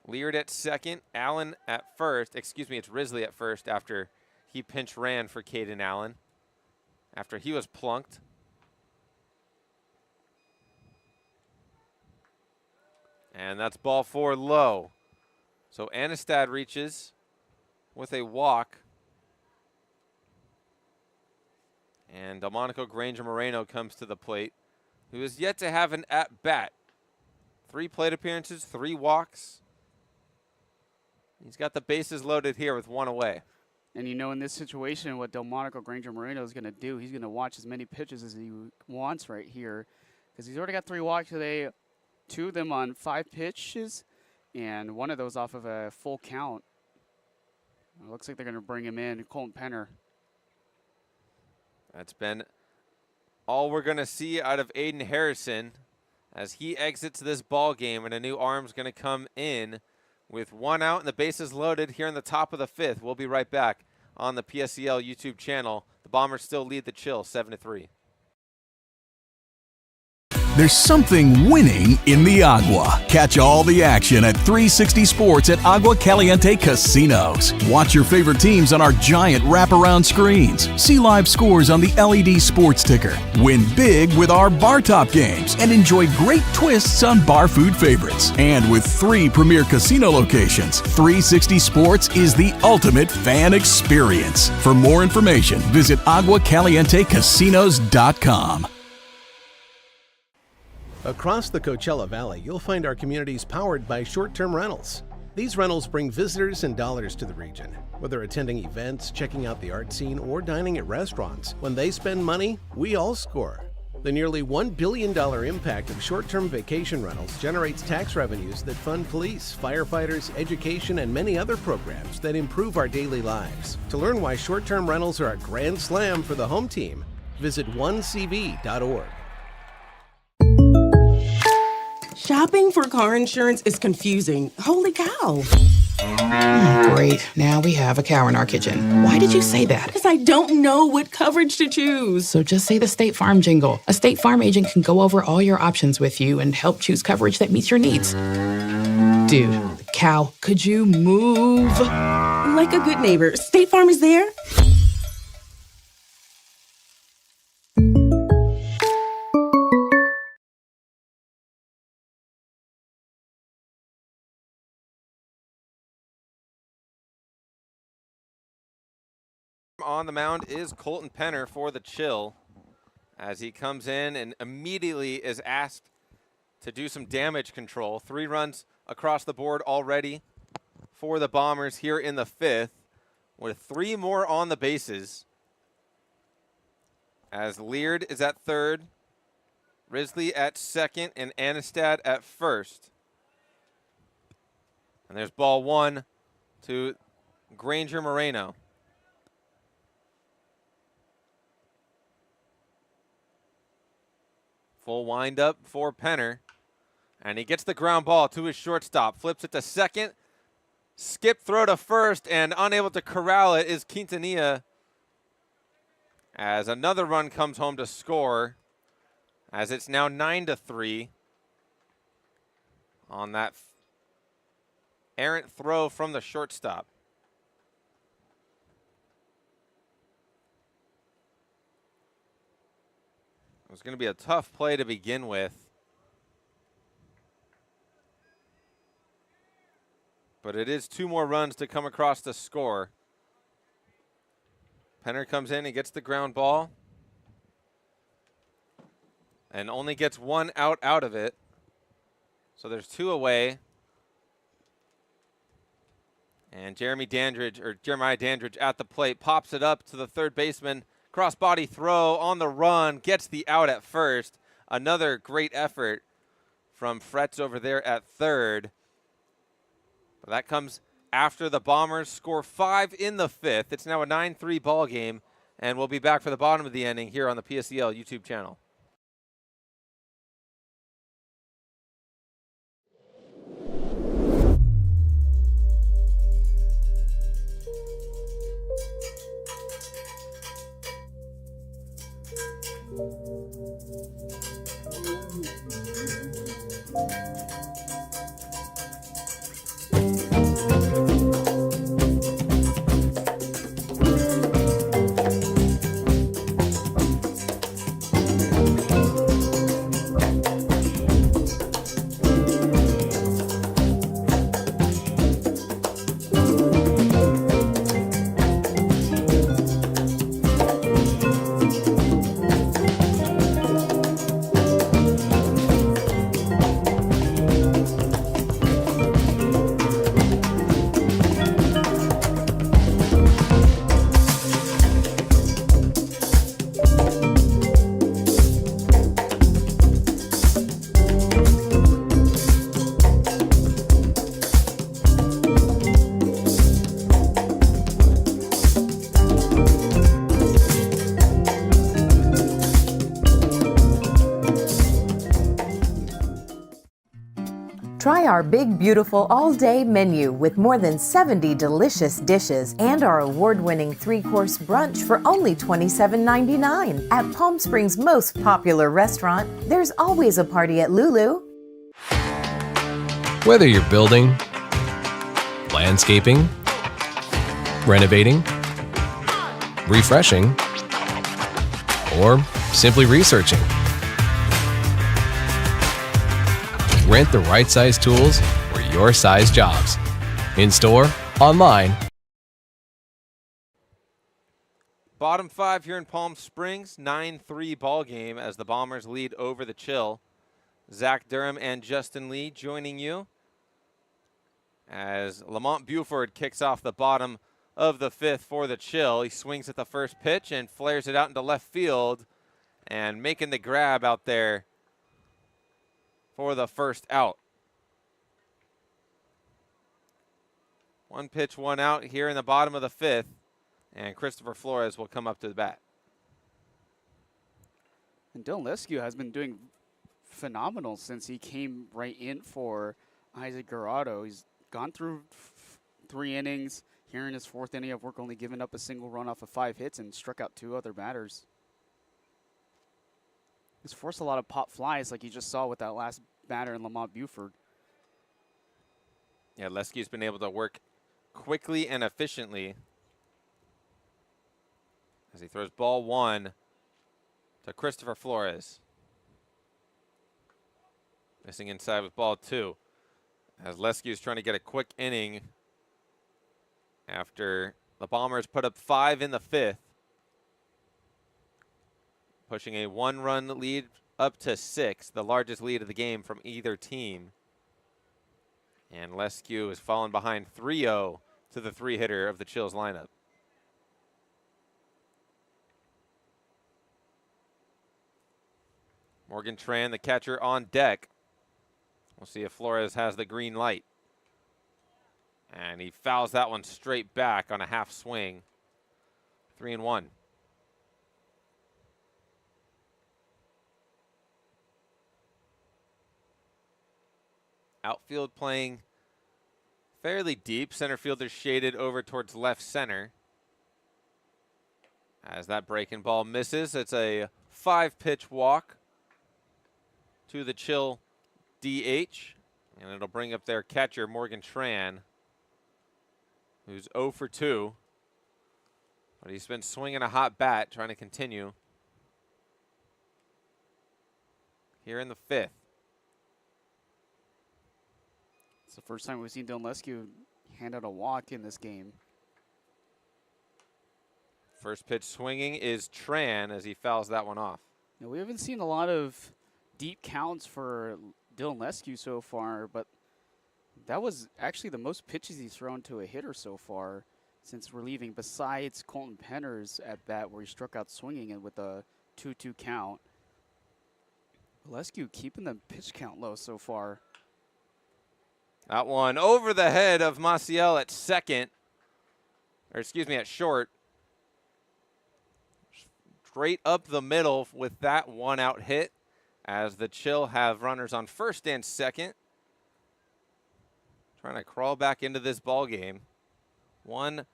Leard at second, Allen at first. Excuse me, it's Risley at first after he pinch ran for Caden Allen after he was plunked. And that's ball 4 low. So Anistad reaches with a walk. And Delmonico Granger Moreno comes to the plate, who is yet to have an at-bat. 3 plate appearances, 3 walks. He's got the bases loaded here with 1 away. And you know, in this situation, what Delmonico Granger Moreno is going to do, he's going to watch as many pitches as he wants right here, because he's already got 3 walks today, 2 of them on 5 pitches, and 1 of those off of a full count. Looks like they're going to bring him in, Colton Penner. That's been all we're going to see out of Aiden Harrison as he exits this ball game, and a new arm's going to come in with one out and the bases loaded here in the top of the fifth. We'll be right back on the PSEL YouTube channel. The Bombers still lead the Chill 7-3. There's something winning in the Agua. Catch all the action at 360 Sports at Agua Caliente Casinos. Watch your favorite teams on our giant wraparound screens. See live scores on the LED sports ticker. Win big with our bar top games and enjoy great twists on bar food favorites. And with 3 premier casino locations, 360 Sports is the ultimate fan experience. For more information, visit aguacalientecasinos.com. Across the Coachella Valley, you'll find our communities powered by short-term rentals. These rentals bring visitors and dollars to the region. Whether attending events, checking out the art scene, or dining at restaurants, when they spend money, we all score. The nearly $1 billion impact of short-term vacation rentals generates tax revenues that fund police, firefighters, education, and many other programs that improve our daily lives. To learn why short-term rentals are a grand slam for the home team, visit onecv.org. Shopping for car insurance is confusing. Holy cow. Great. Now we have a cow in our kitchen. Why did you say that? Because I don't know what coverage to choose. So just say the State Farm jingle. A State Farm agent can go over all your options with you and help choose coverage that meets your needs. Dude, cow, could you move? Like a good neighbor, State Farm is there. On the mound is Colton Penner for the Chill as he comes in and immediately is asked to do some damage control. 3 runs across the board already for the Bombers here in the 5th, with 3 more on the bases. As Leard is at 3rd, Risley at 2nd, and Anistad at 1st. And there's ball 1 to Granger Moreno. Full windup for Penner. And he gets the ground ball to his shortstop. Flips it to 2nd. Skip throw to 1st, and unable to corral it is Quintanilla. As another run comes home to score. As it's now 9-3 on that errant throw from the shortstop. It was going to be a tough play to begin with. But it is 2 more runs to come across the score. Penner comes in and gets the ground ball. And only gets 1 out of it. So there's 2 away. And Jeremiah Dandridge at the plate pops it up to the third baseman. Cross body throw on the run, gets the out at first. Another great effort from Fretz over there at 3rd. But that comes after the Bombers score 5 in the 5th. It's now a 9-3 ball game, and we'll be back for the bottom of the inning here on the PSEL YouTube channel. Try our big, beautiful all-day menu with more than 70 delicious dishes and our award-winning 3-course brunch for only $27.99. At Palm Springs' most popular restaurant, there's always a party at Lulu. Whether you're building, landscaping, renovating, refreshing, or simply researching, rent the right size tools for your size jobs. In store, online. Bottom 5 here in Palm Springs, 9-3 ball game as the Bombers lead over the Chill. Zach Durham and Justin Lee joining you as Lamont Buford kicks off the bottom of the 5th for the Chill. He swings at the first pitch and flares it out into left field, and making the grab out there for the first out. 1 pitch, 1 out here in the bottom of the 5th, and Christopher Flores will come up to the bat. And Dylan Lescue has been doing phenomenal since he came right in for Isaac Garado. He's gone through 3 innings. Here in his 4th inning of work, only giving up a single run off of 5 hits and struck out 2 other batters. He's forced a lot of pop flies like you just saw with that last batter in Lamont Buford. Yeah, Lescue's been able to work quickly and efficiently as he throws ball 1 to Christopher Flores. Missing inside with ball 2 as Lescue's trying to get a quick inning after the Bombers put up 5 in the 5th. Pushing a 1-run lead up to 6, the largest lead of the game from either team. And Lescue has fallen behind 3-0 to the 3-hitter of the Chills lineup. Morgan Tran, the catcher, on deck. We'll see if Flores has the green light. And he fouls that one straight back on a half swing. 3-1. Outfield playing fairly deep. Center fielder shaded over towards left center. As that breaking ball misses, it's a 5-pitch walk to the Chill DH. And it'll bring up their catcher, Morgan Tran, who's 0 for 2. But he's been swinging a hot bat, trying to continue here in the 5th. It's the first time we've seen Dylan Lescue hand out a walk in this game. First pitch swinging is Tran as he fouls that one off. Now, we haven't seen a lot of deep counts for Dylan Lescue so far, but that was actually the most pitches he's thrown to a hitter so far since relieving, besides Colton Penner's at bat where he struck out swinging it with a 2-2 count. Lescue keeping the pitch count low so far. That one over the head of Maciel at second, or excuse me, at short. Straight up the middle with that 1-out hit as the Chill have runners on first and second. Trying to crawl back into this ball game. 1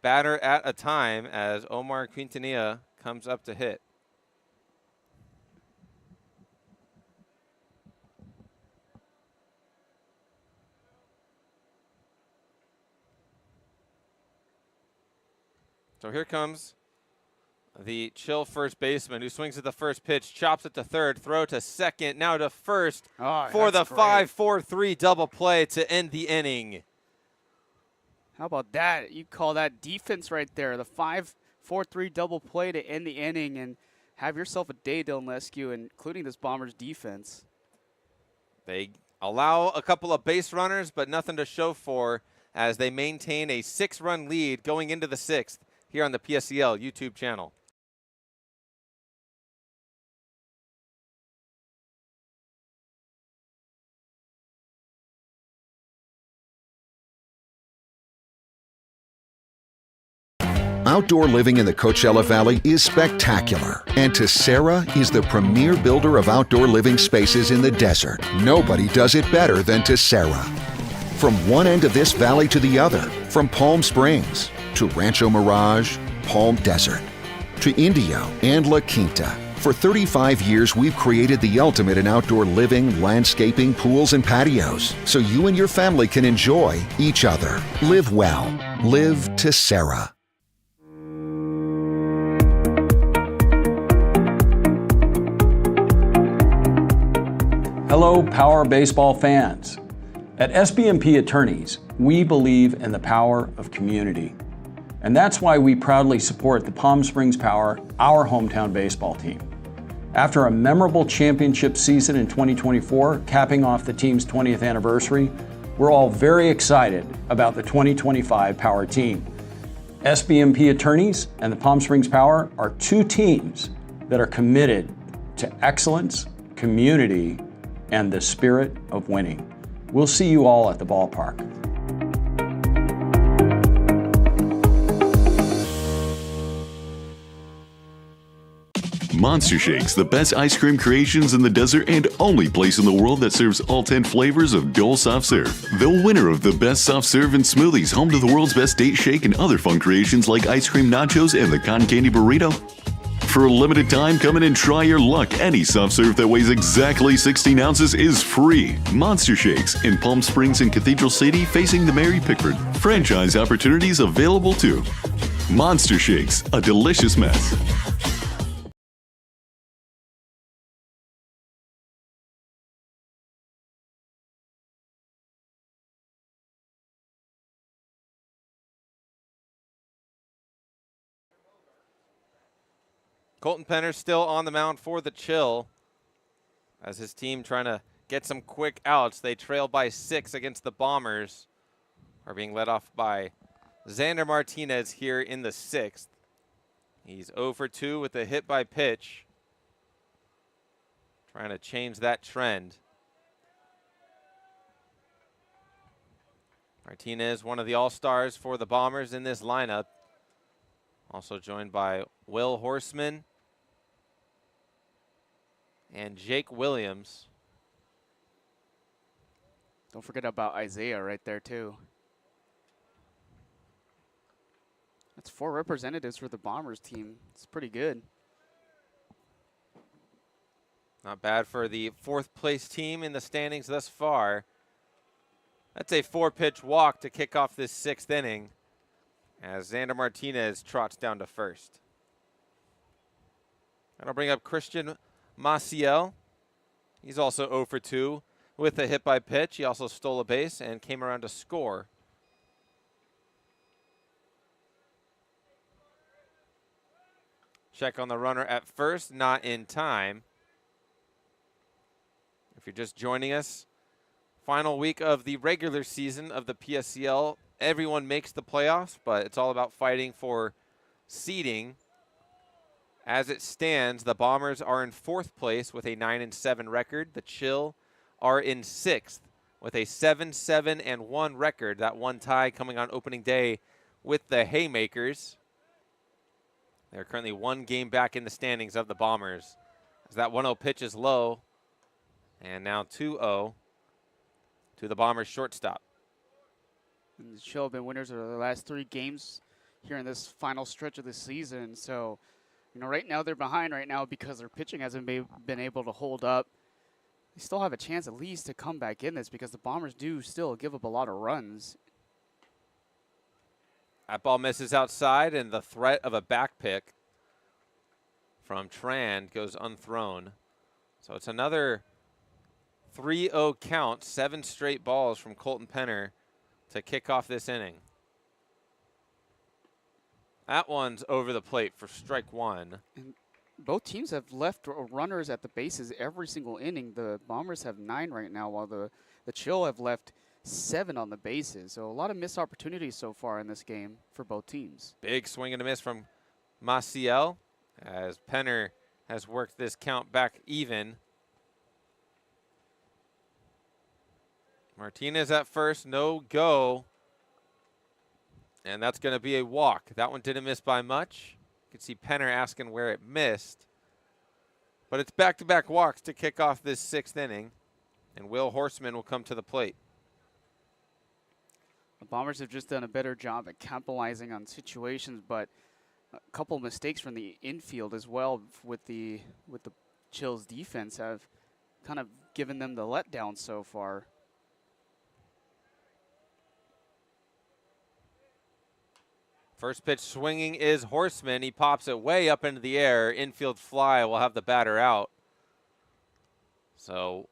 batter at a time as Omar Quintanilla comes up to hit. So here comes the Chill first baseman who swings at the first pitch, chops it to third, throw to second, now to first for the 5-4-3 double play to end the inning. How about that? You call that defense right there. The 5-4-3 double play to end the inning and have yourself a day, Dylan Lescue, including this Bombers defense. They allow a couple of base runners, but nothing to show for as they maintain a 6-run lead going into the 6th. Here on the PSCL YouTube channel. Outdoor living in the Coachella Valley is spectacular, and Tessera is the premier builder of outdoor living spaces in the desert. Nobody does it better than Tessera. From one end of this valley to the other, from Palm Springs to Rancho Mirage, Palm Desert, to Indio and La Quinta. For 35 years, we've created the ultimate in outdoor living, landscaping, pools, and patios, so you and your family can enjoy each other. Live well. Live Tessera. Hello, Power Baseball fans. At SBMP Attorneys, we believe in the power of community. And that's why we proudly support the Palm Springs Power, our hometown baseball team. After a memorable championship season in 2024, capping off the team's 20th anniversary, we're all very excited about the 2025 Power team. SBMP Attorneys and the Palm Springs Power are two teams that are committed to excellence, community, and the spirit of winning. We'll see you all at the ballpark. Monster Shakes, the best ice cream creations in the desert and only place in the world that serves all 10 flavors of Dole Soft Serve. The winner of the best soft serve and smoothies, home to the world's best date shake and other fun creations like ice cream nachos and the cotton candy burrito. For a limited time, come in and try your luck. Any soft serve that weighs exactly 16 ounces is free. Monster Shakes in Palm Springs and Cathedral City facing the Mary Pickford. Franchise opportunities available too. Monster Shakes, a delicious mess. Colton Penner still on the mound for the Chill as his team trying to get some quick outs. They trail by 6 against the Bombers, are being led off by Xander Martinez here in the 6th. He's 0 for 2 with a hit by pitch, trying to change that trend. Martinez, one of the all-stars for the Bombers in this lineup, also joined by Will Horseman and Jake Williams. Don't forget about Isaiah right there, too. That's 4 representatives for the Bombers team. It's pretty good. Not bad for the 4th place team in the standings thus far. That's a 4-pitch walk to kick off this 6th inning as Xander Martinez trots down to first. That'll bring up Christian Maciel. He's also 0 for 2 with a hit by pitch. He also stole a base and came around to score. Check on the runner at first, not in time. If you're just joining us, final week of the regular season of the PSCL. Everyone makes the playoffs, but it's all about fighting for seeding. As it stands, the Bombers are in 4th place with a 9-7 record. The Chill are in 6th with a 7-7-1 record. That one tie coming on opening day with the Haymakers. They're currently 1 game back in the standings of the Bombers. As that 1-0 pitch is low, and now 2-0 to the Bombers shortstop. And the Chill have been winners of the last 3 games here in this final stretch of the season. So, you know, right now they're behind right now because their pitching hasn't been able to hold up. They still have a chance at least to come back in this because the Bombers do still give up a lot of runs. That ball misses outside, and the threat of a back pick from Tran goes unthrown. So it's another 3-0 count, 7 straight balls from Colton Penner to kick off this inning. That one's over the plate for strike 1. And both teams have left runners at the bases every single inning. The Bombers have 9 right now, while the Chill have left 7 on the bases. So a lot of missed opportunities so far in this game for both teams. Big swing and a miss from Maciel as Penner has worked this count back even. Martinez at first, no go. And that's going to be a walk. That one didn't miss by much. You can see Penner asking where it missed. But it's back-to-back walks to kick off this 6th inning. And Will Horseman will come to the plate. The Bombers have just done a better job at capitalizing on situations, but a couple of mistakes from the infield as well with the Chills defense have kind of given them the letdown so far. First pitch swinging is Horseman. He pops it way up into the air. Infield fly will have the batter out. So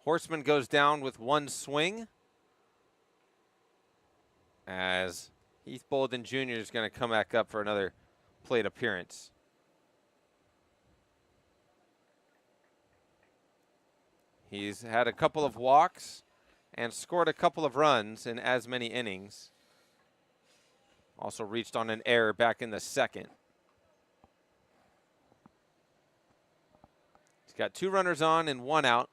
Horseman goes down with one swing as Heath Bolden Jr. is going to come back up for another plate appearance. He's had a couple of walks and scored a couple of runs in as many innings. Also reached on an error back in the 2nd. He's got 2 runners on and 1 out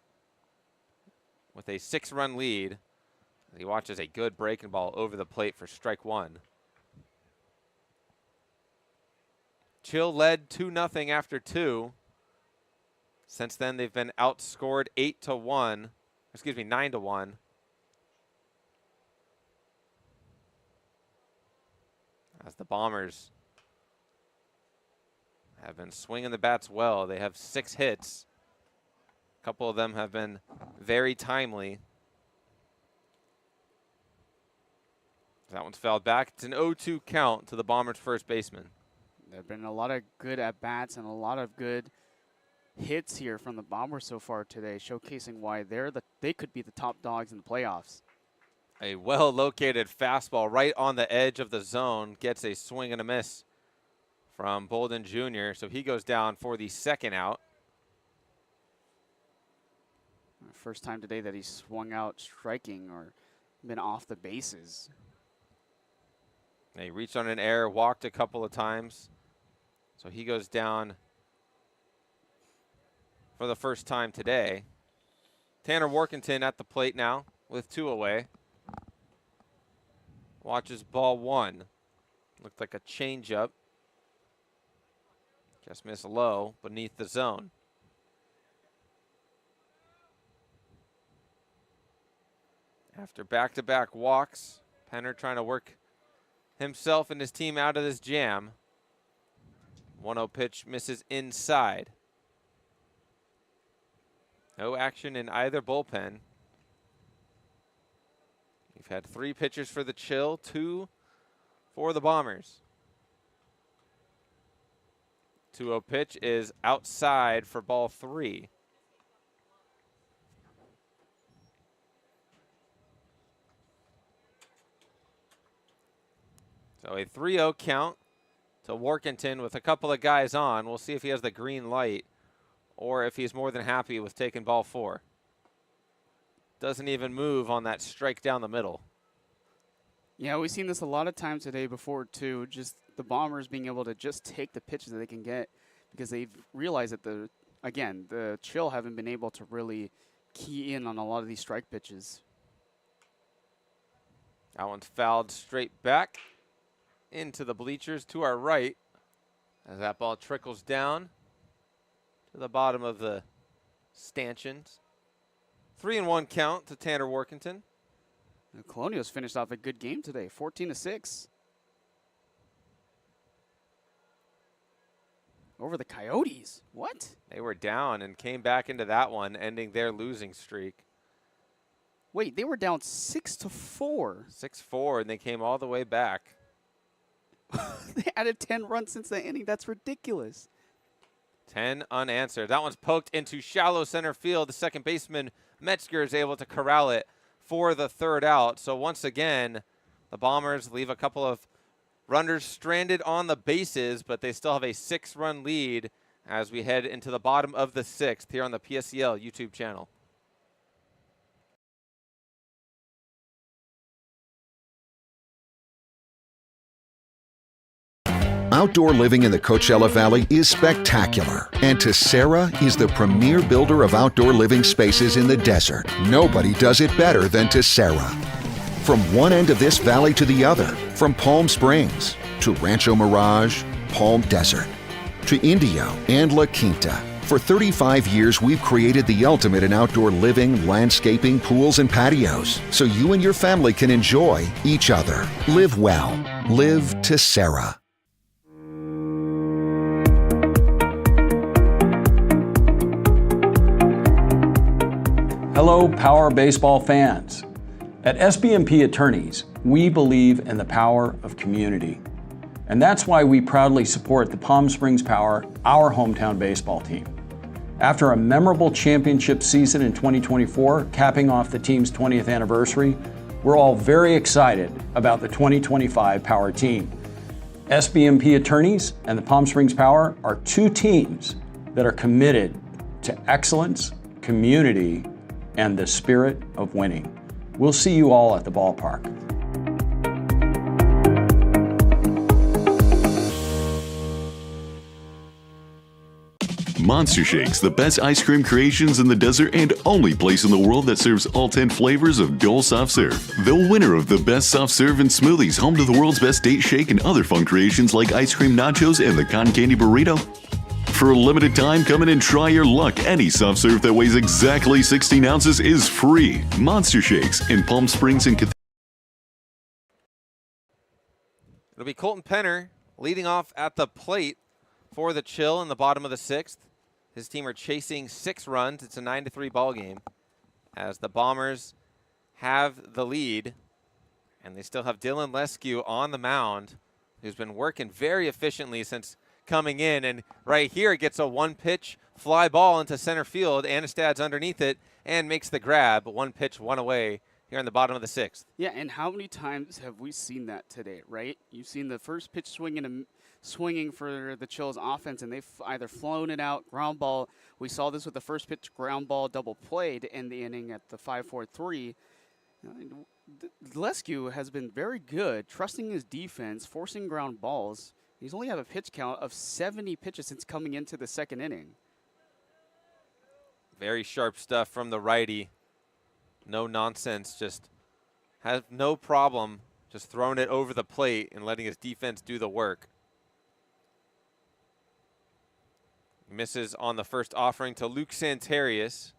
with a 6-run lead. He watches a good breaking ball over the plate for strike 1. Chill led 2-0 after 2. Since then, they've been outscored 9-1. As the Bombers have been swinging the bats well. They have 6 hits. A couple of them have been very timely. That one's fouled back. It's an 0-2 count to the Bombers' first baseman. There have been a lot of good at-bats and a lot of good hits here from the Bombers so far today, showcasing why they could be the top dogs in the playoffs. A well-located fastball right on the edge of the zone gets a swing and a miss from Bolden Jr., so he goes down for the 2nd out. First time today that he swung out striking or been off the bases. And he reached on an error, walked a couple of times, so he goes down for the first time today. Tanner Workington at the plate now with 2 away. Watches ball 1. Looked like a changeup. Just missed low beneath the zone. After back-to-back walks, Penner trying to work himself and his team out of this jam. 1-0 pitch misses inside. No action in either bullpen. We've had 3 pitchers for the Chill, 2 for the Bombers. 2-0 pitch is outside for ball 3. So a 3-0 count to Workington with a couple of guys on. We'll see if he has the green light or if he's more than happy with taking ball 4. Doesn't even move on that strike down the middle. Yeah, we've seen this a lot of times today before, too. Just the Bombers being able to just take the pitches that they can get because they've realized that, the Chill haven't been able to really key in on a lot of these strike pitches. That one's fouled straight back into the bleachers to our right as that ball trickles down to the bottom of the stanchions. 3-1 count to Tanner Workington. The Colonials finished off a good game today, 14-6. Over the Coyotes. What? They were down and came back into that one, ending their losing streak. Wait, they were down 6-4. 6-4, and they came all the way back. They added 10 runs since the inning. That's ridiculous. 10 unanswered. That one's poked into shallow center field. The second baseman, Metzger, is able to corral it for the 3rd out. So once again, the Bombers leave a couple of runners stranded on the bases, but they still have a 6-run lead as we head into the bottom of the 6th here on the PSEL YouTube channel. Outdoor living in the Coachella Valley is spectacular, and Tessera is the premier builder of outdoor living spaces in the desert. Nobody does it better than Tessera. From one end of this valley to the other, from Palm Springs to Rancho Mirage, Palm Desert, to Indio and La Quinta. For 35 years, we've created the ultimate in outdoor living, landscaping, pools, and patios, so you and your family can enjoy each other. Live well. Live Tessera. Hello, Power Baseball fans. At SBMP Attorneys, we believe in the power of community. And that's why we proudly support the Palm Springs Power, our hometown baseball team. After a memorable championship season in 2024, capping off the team's 20th anniversary, we're all very excited about the 2025 Power team. SBMP Attorneys and the Palm Springs Power are two teams that are committed to excellence, community, and the spirit of winning. We'll see you all at the ballpark. Monster Shakes, the best ice cream creations in the desert and only place in the world that serves all 10 flavors of Dole Soft Serve. The winner of the best soft serve and smoothies, home to the world's best date shake and other fun creations like ice cream nachos and the cotton candy burrito. For a limited time, come in and try your luck. Any soft serve that weighs exactly 16 ounces is free. Monster Shakes in Palm Springs and It'll be Colton Penner leading off at the plate for the Chill in the bottom of the 6th. His team are chasing 6 runs. It's a 9-3 ball game as the Bombers have the lead, and they still have Dylan Lescue on the mound, who's been working very efficiently since coming in. And right here gets a 1-pitch fly ball into center field. Anastad's underneath it and makes the grab. 1 pitch, 1 away here in the bottom of the 6th. Yeah, and how many times have we seen that today, right? You've seen the first pitch swinging for the Chills offense, and they've either flown it out, ground ball. We saw this with the first pitch ground ball double play to end the inning at the 5-4-3. Lescue has been very good, trusting his defense, forcing ground balls. He's only had a pitch count of 70 pitches since coming into the 2nd inning. Very sharp stuff from the righty. No nonsense, just has no problem just throwing it over the plate and letting his defense do the work. Misses on the first offering to Luke Santarius,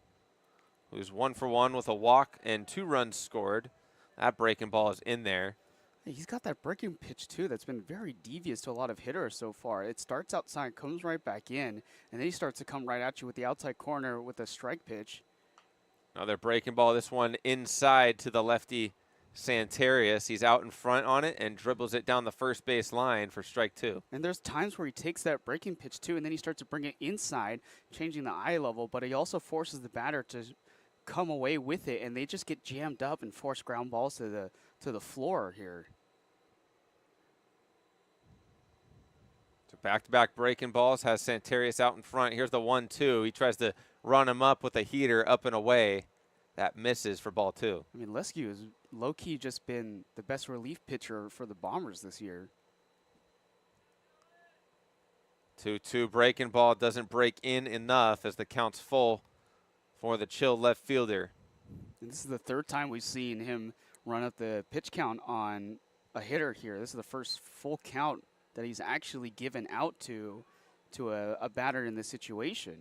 who's 1 for 1 with a walk and 2 runs scored. That breaking ball is in there. He's got that breaking pitch, too, that's been very devious to a lot of hitters so far. It starts outside, comes right back in, and then he starts to come right at you with the outside corner with a strike pitch. Another breaking ball, this one inside to the lefty Santarius. He's out in front on it and dribbles it down the first base line for strike 2. And there's times where he takes that breaking pitch, too, and then he starts to bring it inside, changing the eye level, but he also forces the batter to come away with it, and they just get jammed up and force ground balls to the floor here. So back-to-back breaking balls has Santarius out in front. Here's the 1-2. He tries to run him up with a heater up and away. That misses for ball 2. I mean, Lescue has low-key just been the best relief pitcher for the Bombers this year. 2-2 breaking ball doesn't break in enough as the count's full for the Chill left fielder. And this is the 3rd time we've seen him run up the pitch count on a hitter here. This is the first full count that he's actually given out to a batter in this situation.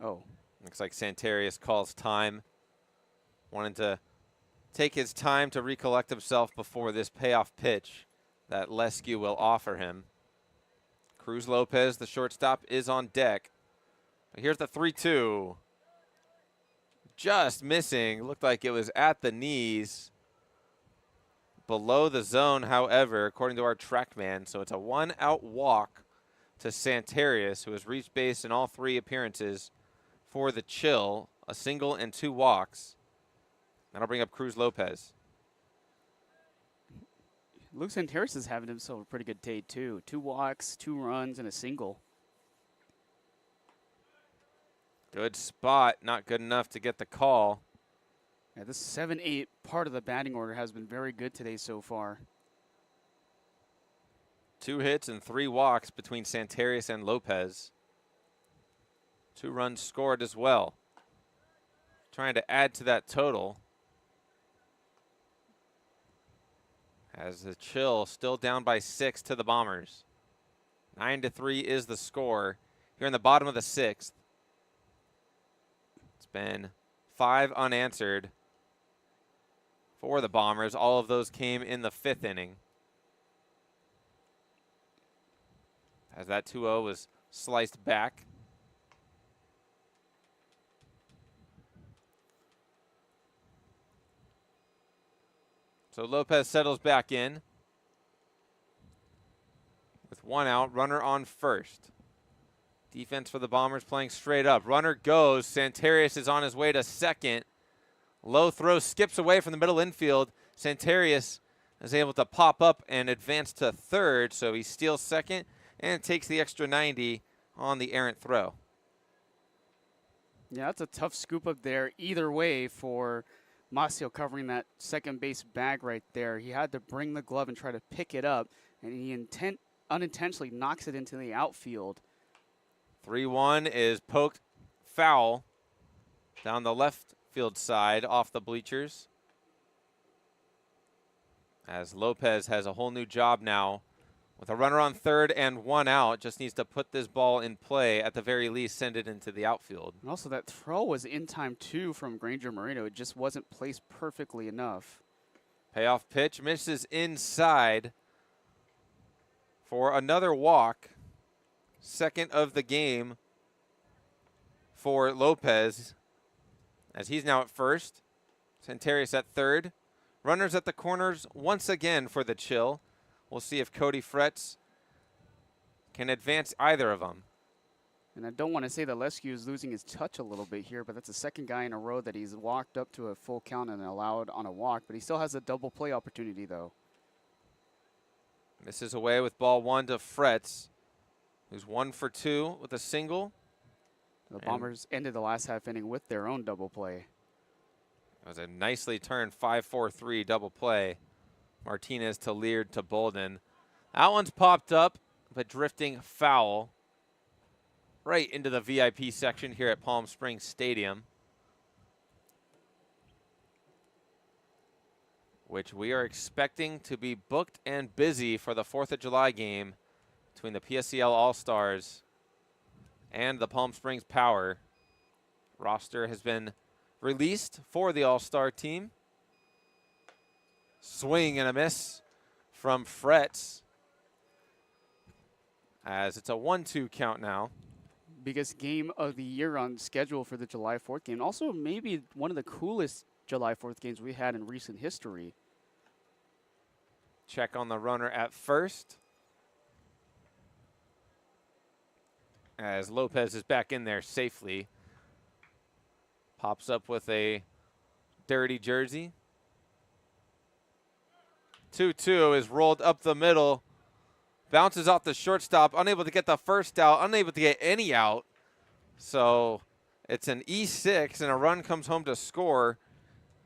Oh. Looks like Santarius calls time. Wanted to take his time to recollect himself before this payoff pitch that Lescue will offer him. Cruz Lopez, the shortstop, is on deck. But here's the 3-2. Just missing. Looked like it was at the knees. Below the zone, however, according to our TrackMan. So it's a 1-out walk to Santarius, who has reached base in all 3 appearances for the Chill, a single and 2 walks. That'll bring up Cruz Lopez. Luke Santarius is having himself a pretty good day, too. 2 walks, 2 runs, and a single. Good spot, not good enough to get the call. Yeah, this 7-8 part of the batting order has been very good today so far. 2 hits and 3 walks between Santarius and Lopez. 2 runs scored as well. Trying to add to that total. As the Chill still down by 6 to the Bombers. 9-3 is the score here in the bottom of the 6th. It's been 5 unanswered for the Bombers. All of those came in the 5th inning. As that 2-0 was sliced back. So Lopez settles back in with 1 out, runner on first. Defense for the Bombers playing straight up. Runner goes. Santarius is on his way to second. Low throw skips away from the middle infield. Santarius is able to pop up and advance to third, so he steals second and takes the extra 90 on the errant throw. Yeah, that's a tough scoop up there either way for Masio covering that second base bag right there. He had to bring the glove and try to pick it up, and he unintentionally knocks it into the outfield. 3-1 is poked foul down the left field side off the bleachers. As Lopez has a whole new job now with a runner on third and 1 out. Just needs to put this ball in play, at the very least send it into the outfield. And also that throw was in time too from Granger Moreno. It just wasn't placed perfectly enough. Payoff pitch misses inside for another walk. Second of the game for Lopez, as he's now at first. Santarius at third. Runners at the corners once again for the Chill. We'll see if Cody Fretz can advance either of them. And I don't want to say that Lescue is losing his touch a little bit here, but that's the second guy in a row that he's walked up to a full count and allowed on a walk. But he still has a double play opportunity, though. Misses away with ball 1 to Fretz, who's 1 for 2 with a single. The Bombers ended the last half inning with their own double play. That was a nicely turned 5-4-3 double play. Martinez to Leard to Bolden. That one's popped up, but drifting foul right into the VIP section here at Palm Springs Stadium, which we are expecting to be booked and busy for the 4th of July game between the PSCL All-Stars and the Palm Springs Power. Roster has been released for the All-Star team. Swing and a miss from Fretz, as it's a 1-2 count now. Biggest game of the year on schedule for the July 4th game. Also maybe one of the coolest July 4th games we had in recent history. Check on the runner at first, as Lopez is back in there safely. Pops up with a dirty jersey. 2-2 is rolled up the middle. Bounces off the shortstop, unable to get the first out, unable to get any out. So it's an E6, and a run comes home to score.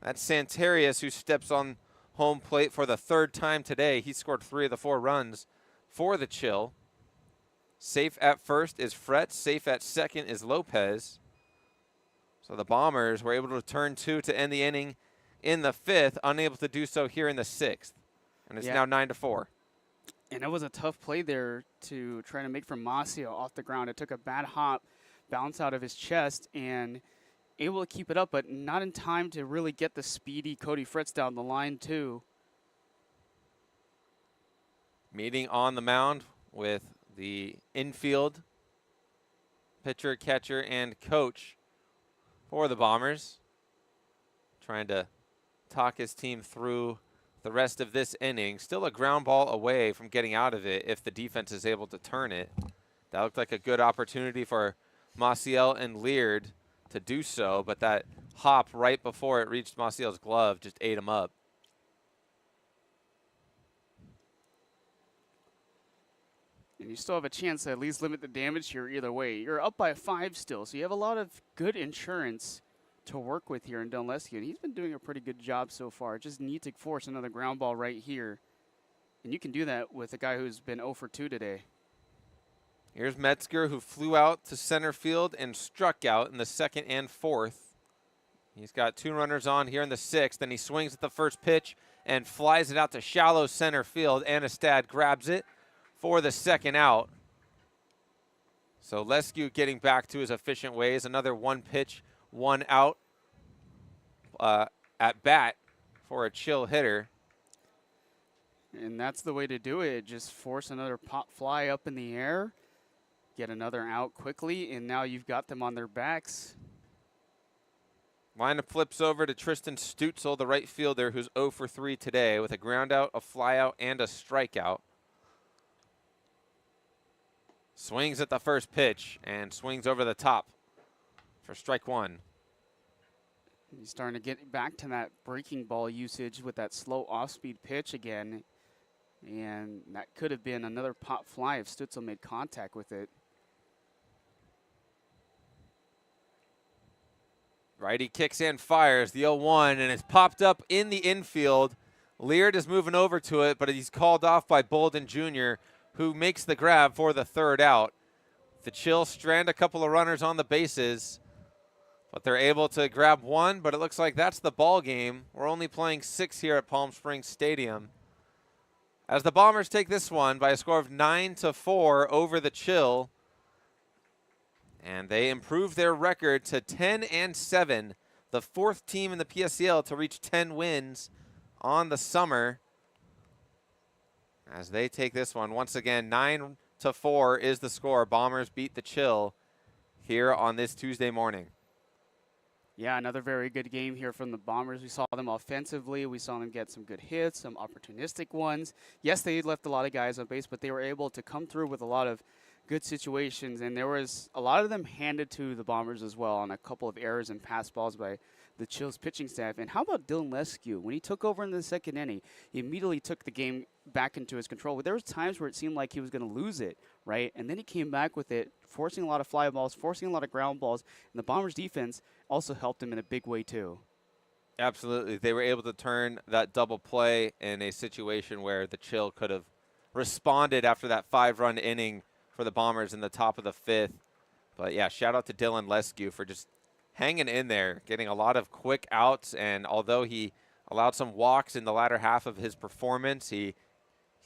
That's Santarius, who steps on home plate for the 3rd time today. He scored 3 of the 4 runs for the Chill. Safe at first is Fretz. Safe at second is Lopez. So the Bombers were able to turn 2 to end the inning in the 5th, unable to do so here in the 6th. And it's now 9-4. And it was a tough play there to try to make from Masio off the ground. It took a bad hop, bounce out of his chest, and able to keep it up, but not in time to really get the speedy Cody Fretz down the line, too. Meeting on the mound with the infield pitcher, catcher, and coach for the Bombers, trying to talk his team through the rest of this inning. Still a ground ball away from getting out of it if the defense is able to turn it. That looked like a good opportunity for Maciel and Leard to do so, but that hop right before it reached Maciel's glove just ate him up. And you still have a chance to at least limit the damage here either way. You're up by 5 still, so you have a lot of good insurance to work with here in Dylan Lescue, and he's been doing a pretty good job so far. Just need to force another ground ball right here, and you can do that with a guy who's been 0 for 2 today. Here's Metzger, who flew out to center field and struck out in the 2nd and 4th. He's got 2 runners on here in the 6th, and he swings at the first pitch and flies it out to shallow center field. Anastad grabs it for the second out. So Lescue getting back to his efficient ways. Another 1 pitch, 1 out at bat for a chill hitter. And that's the way to do it. Just force another pop fly up in the air, get another out quickly, and now you've got them on their backs. Lineup flips over to Tristan Stutzel, the right fielder, who's 0 for 3 today with a ground out, a fly out, and a strikeout. Swings at the first pitch and swings over the top for strike 1. He's starting to get back to that breaking ball usage with that slow off-speed pitch again. And that could have been another pop fly if Stutzel made contact with it. Righty kicks in, fires the 0-1, and it's popped up in the infield. Leard is moving over to it, but he's called off by Bolden Jr., who makes the grab for the third out. The Chill strand a couple of runners on the bases, but they're able to grab 1, but it looks like that's the ball game. We're only playing 6 here at Palm Springs Stadium, as the Bombers take this one by a score of 9-4 over the Chill. And they improve their record to 10-7, the 4th team in the PSCL to reach 10 wins on the summer. As they take this one, once again, 9-4 is the score. Bombers beat the Chill here on this Tuesday morning. Yeah, another very good game here from the Bombers. We saw them offensively. We saw them get some good hits, some opportunistic ones. Yes, they left a lot of guys on base, but they were able to come through with a lot of good situations, and there was a lot of them handed to the Bombers as well on a couple of errors and pass balls by the Chill's pitching staff. And how about Dylan Lescue? When he took over in the second inning, he immediately took the game back into his control. But there was times where it seemed like he was going to lose it, right? And then he came back with it, forcing a lot of fly balls, forcing a lot of ground balls, and the Bombers' defense also helped him in a big way too. Absolutely. They were able to turn that double play in a situation where the Chill could have responded after that 5-run inning for the Bombers in the top of the 5th. But, yeah, shout out to Dylan Lescue for just hanging in there, getting a lot of quick outs. And although he allowed some walks in the latter half of his performance, he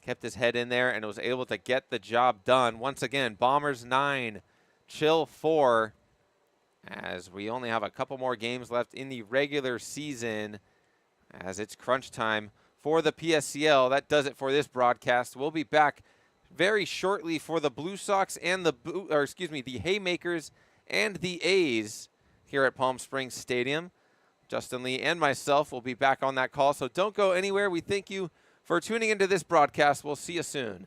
kept his head in there and was able to get the job done. Once again, Bombers 9, Chill 4, as we only have a couple more games left in the regular season as it's crunch time for the PSCL. That does it for this broadcast. We'll be back very shortly for the Blue Sox and the Haymakers and the A's here at Palm Springs Stadium. Justin Lee and myself will be back on that call, so don't go anywhere. We thank you for tuning into this broadcast. We'll see you soon.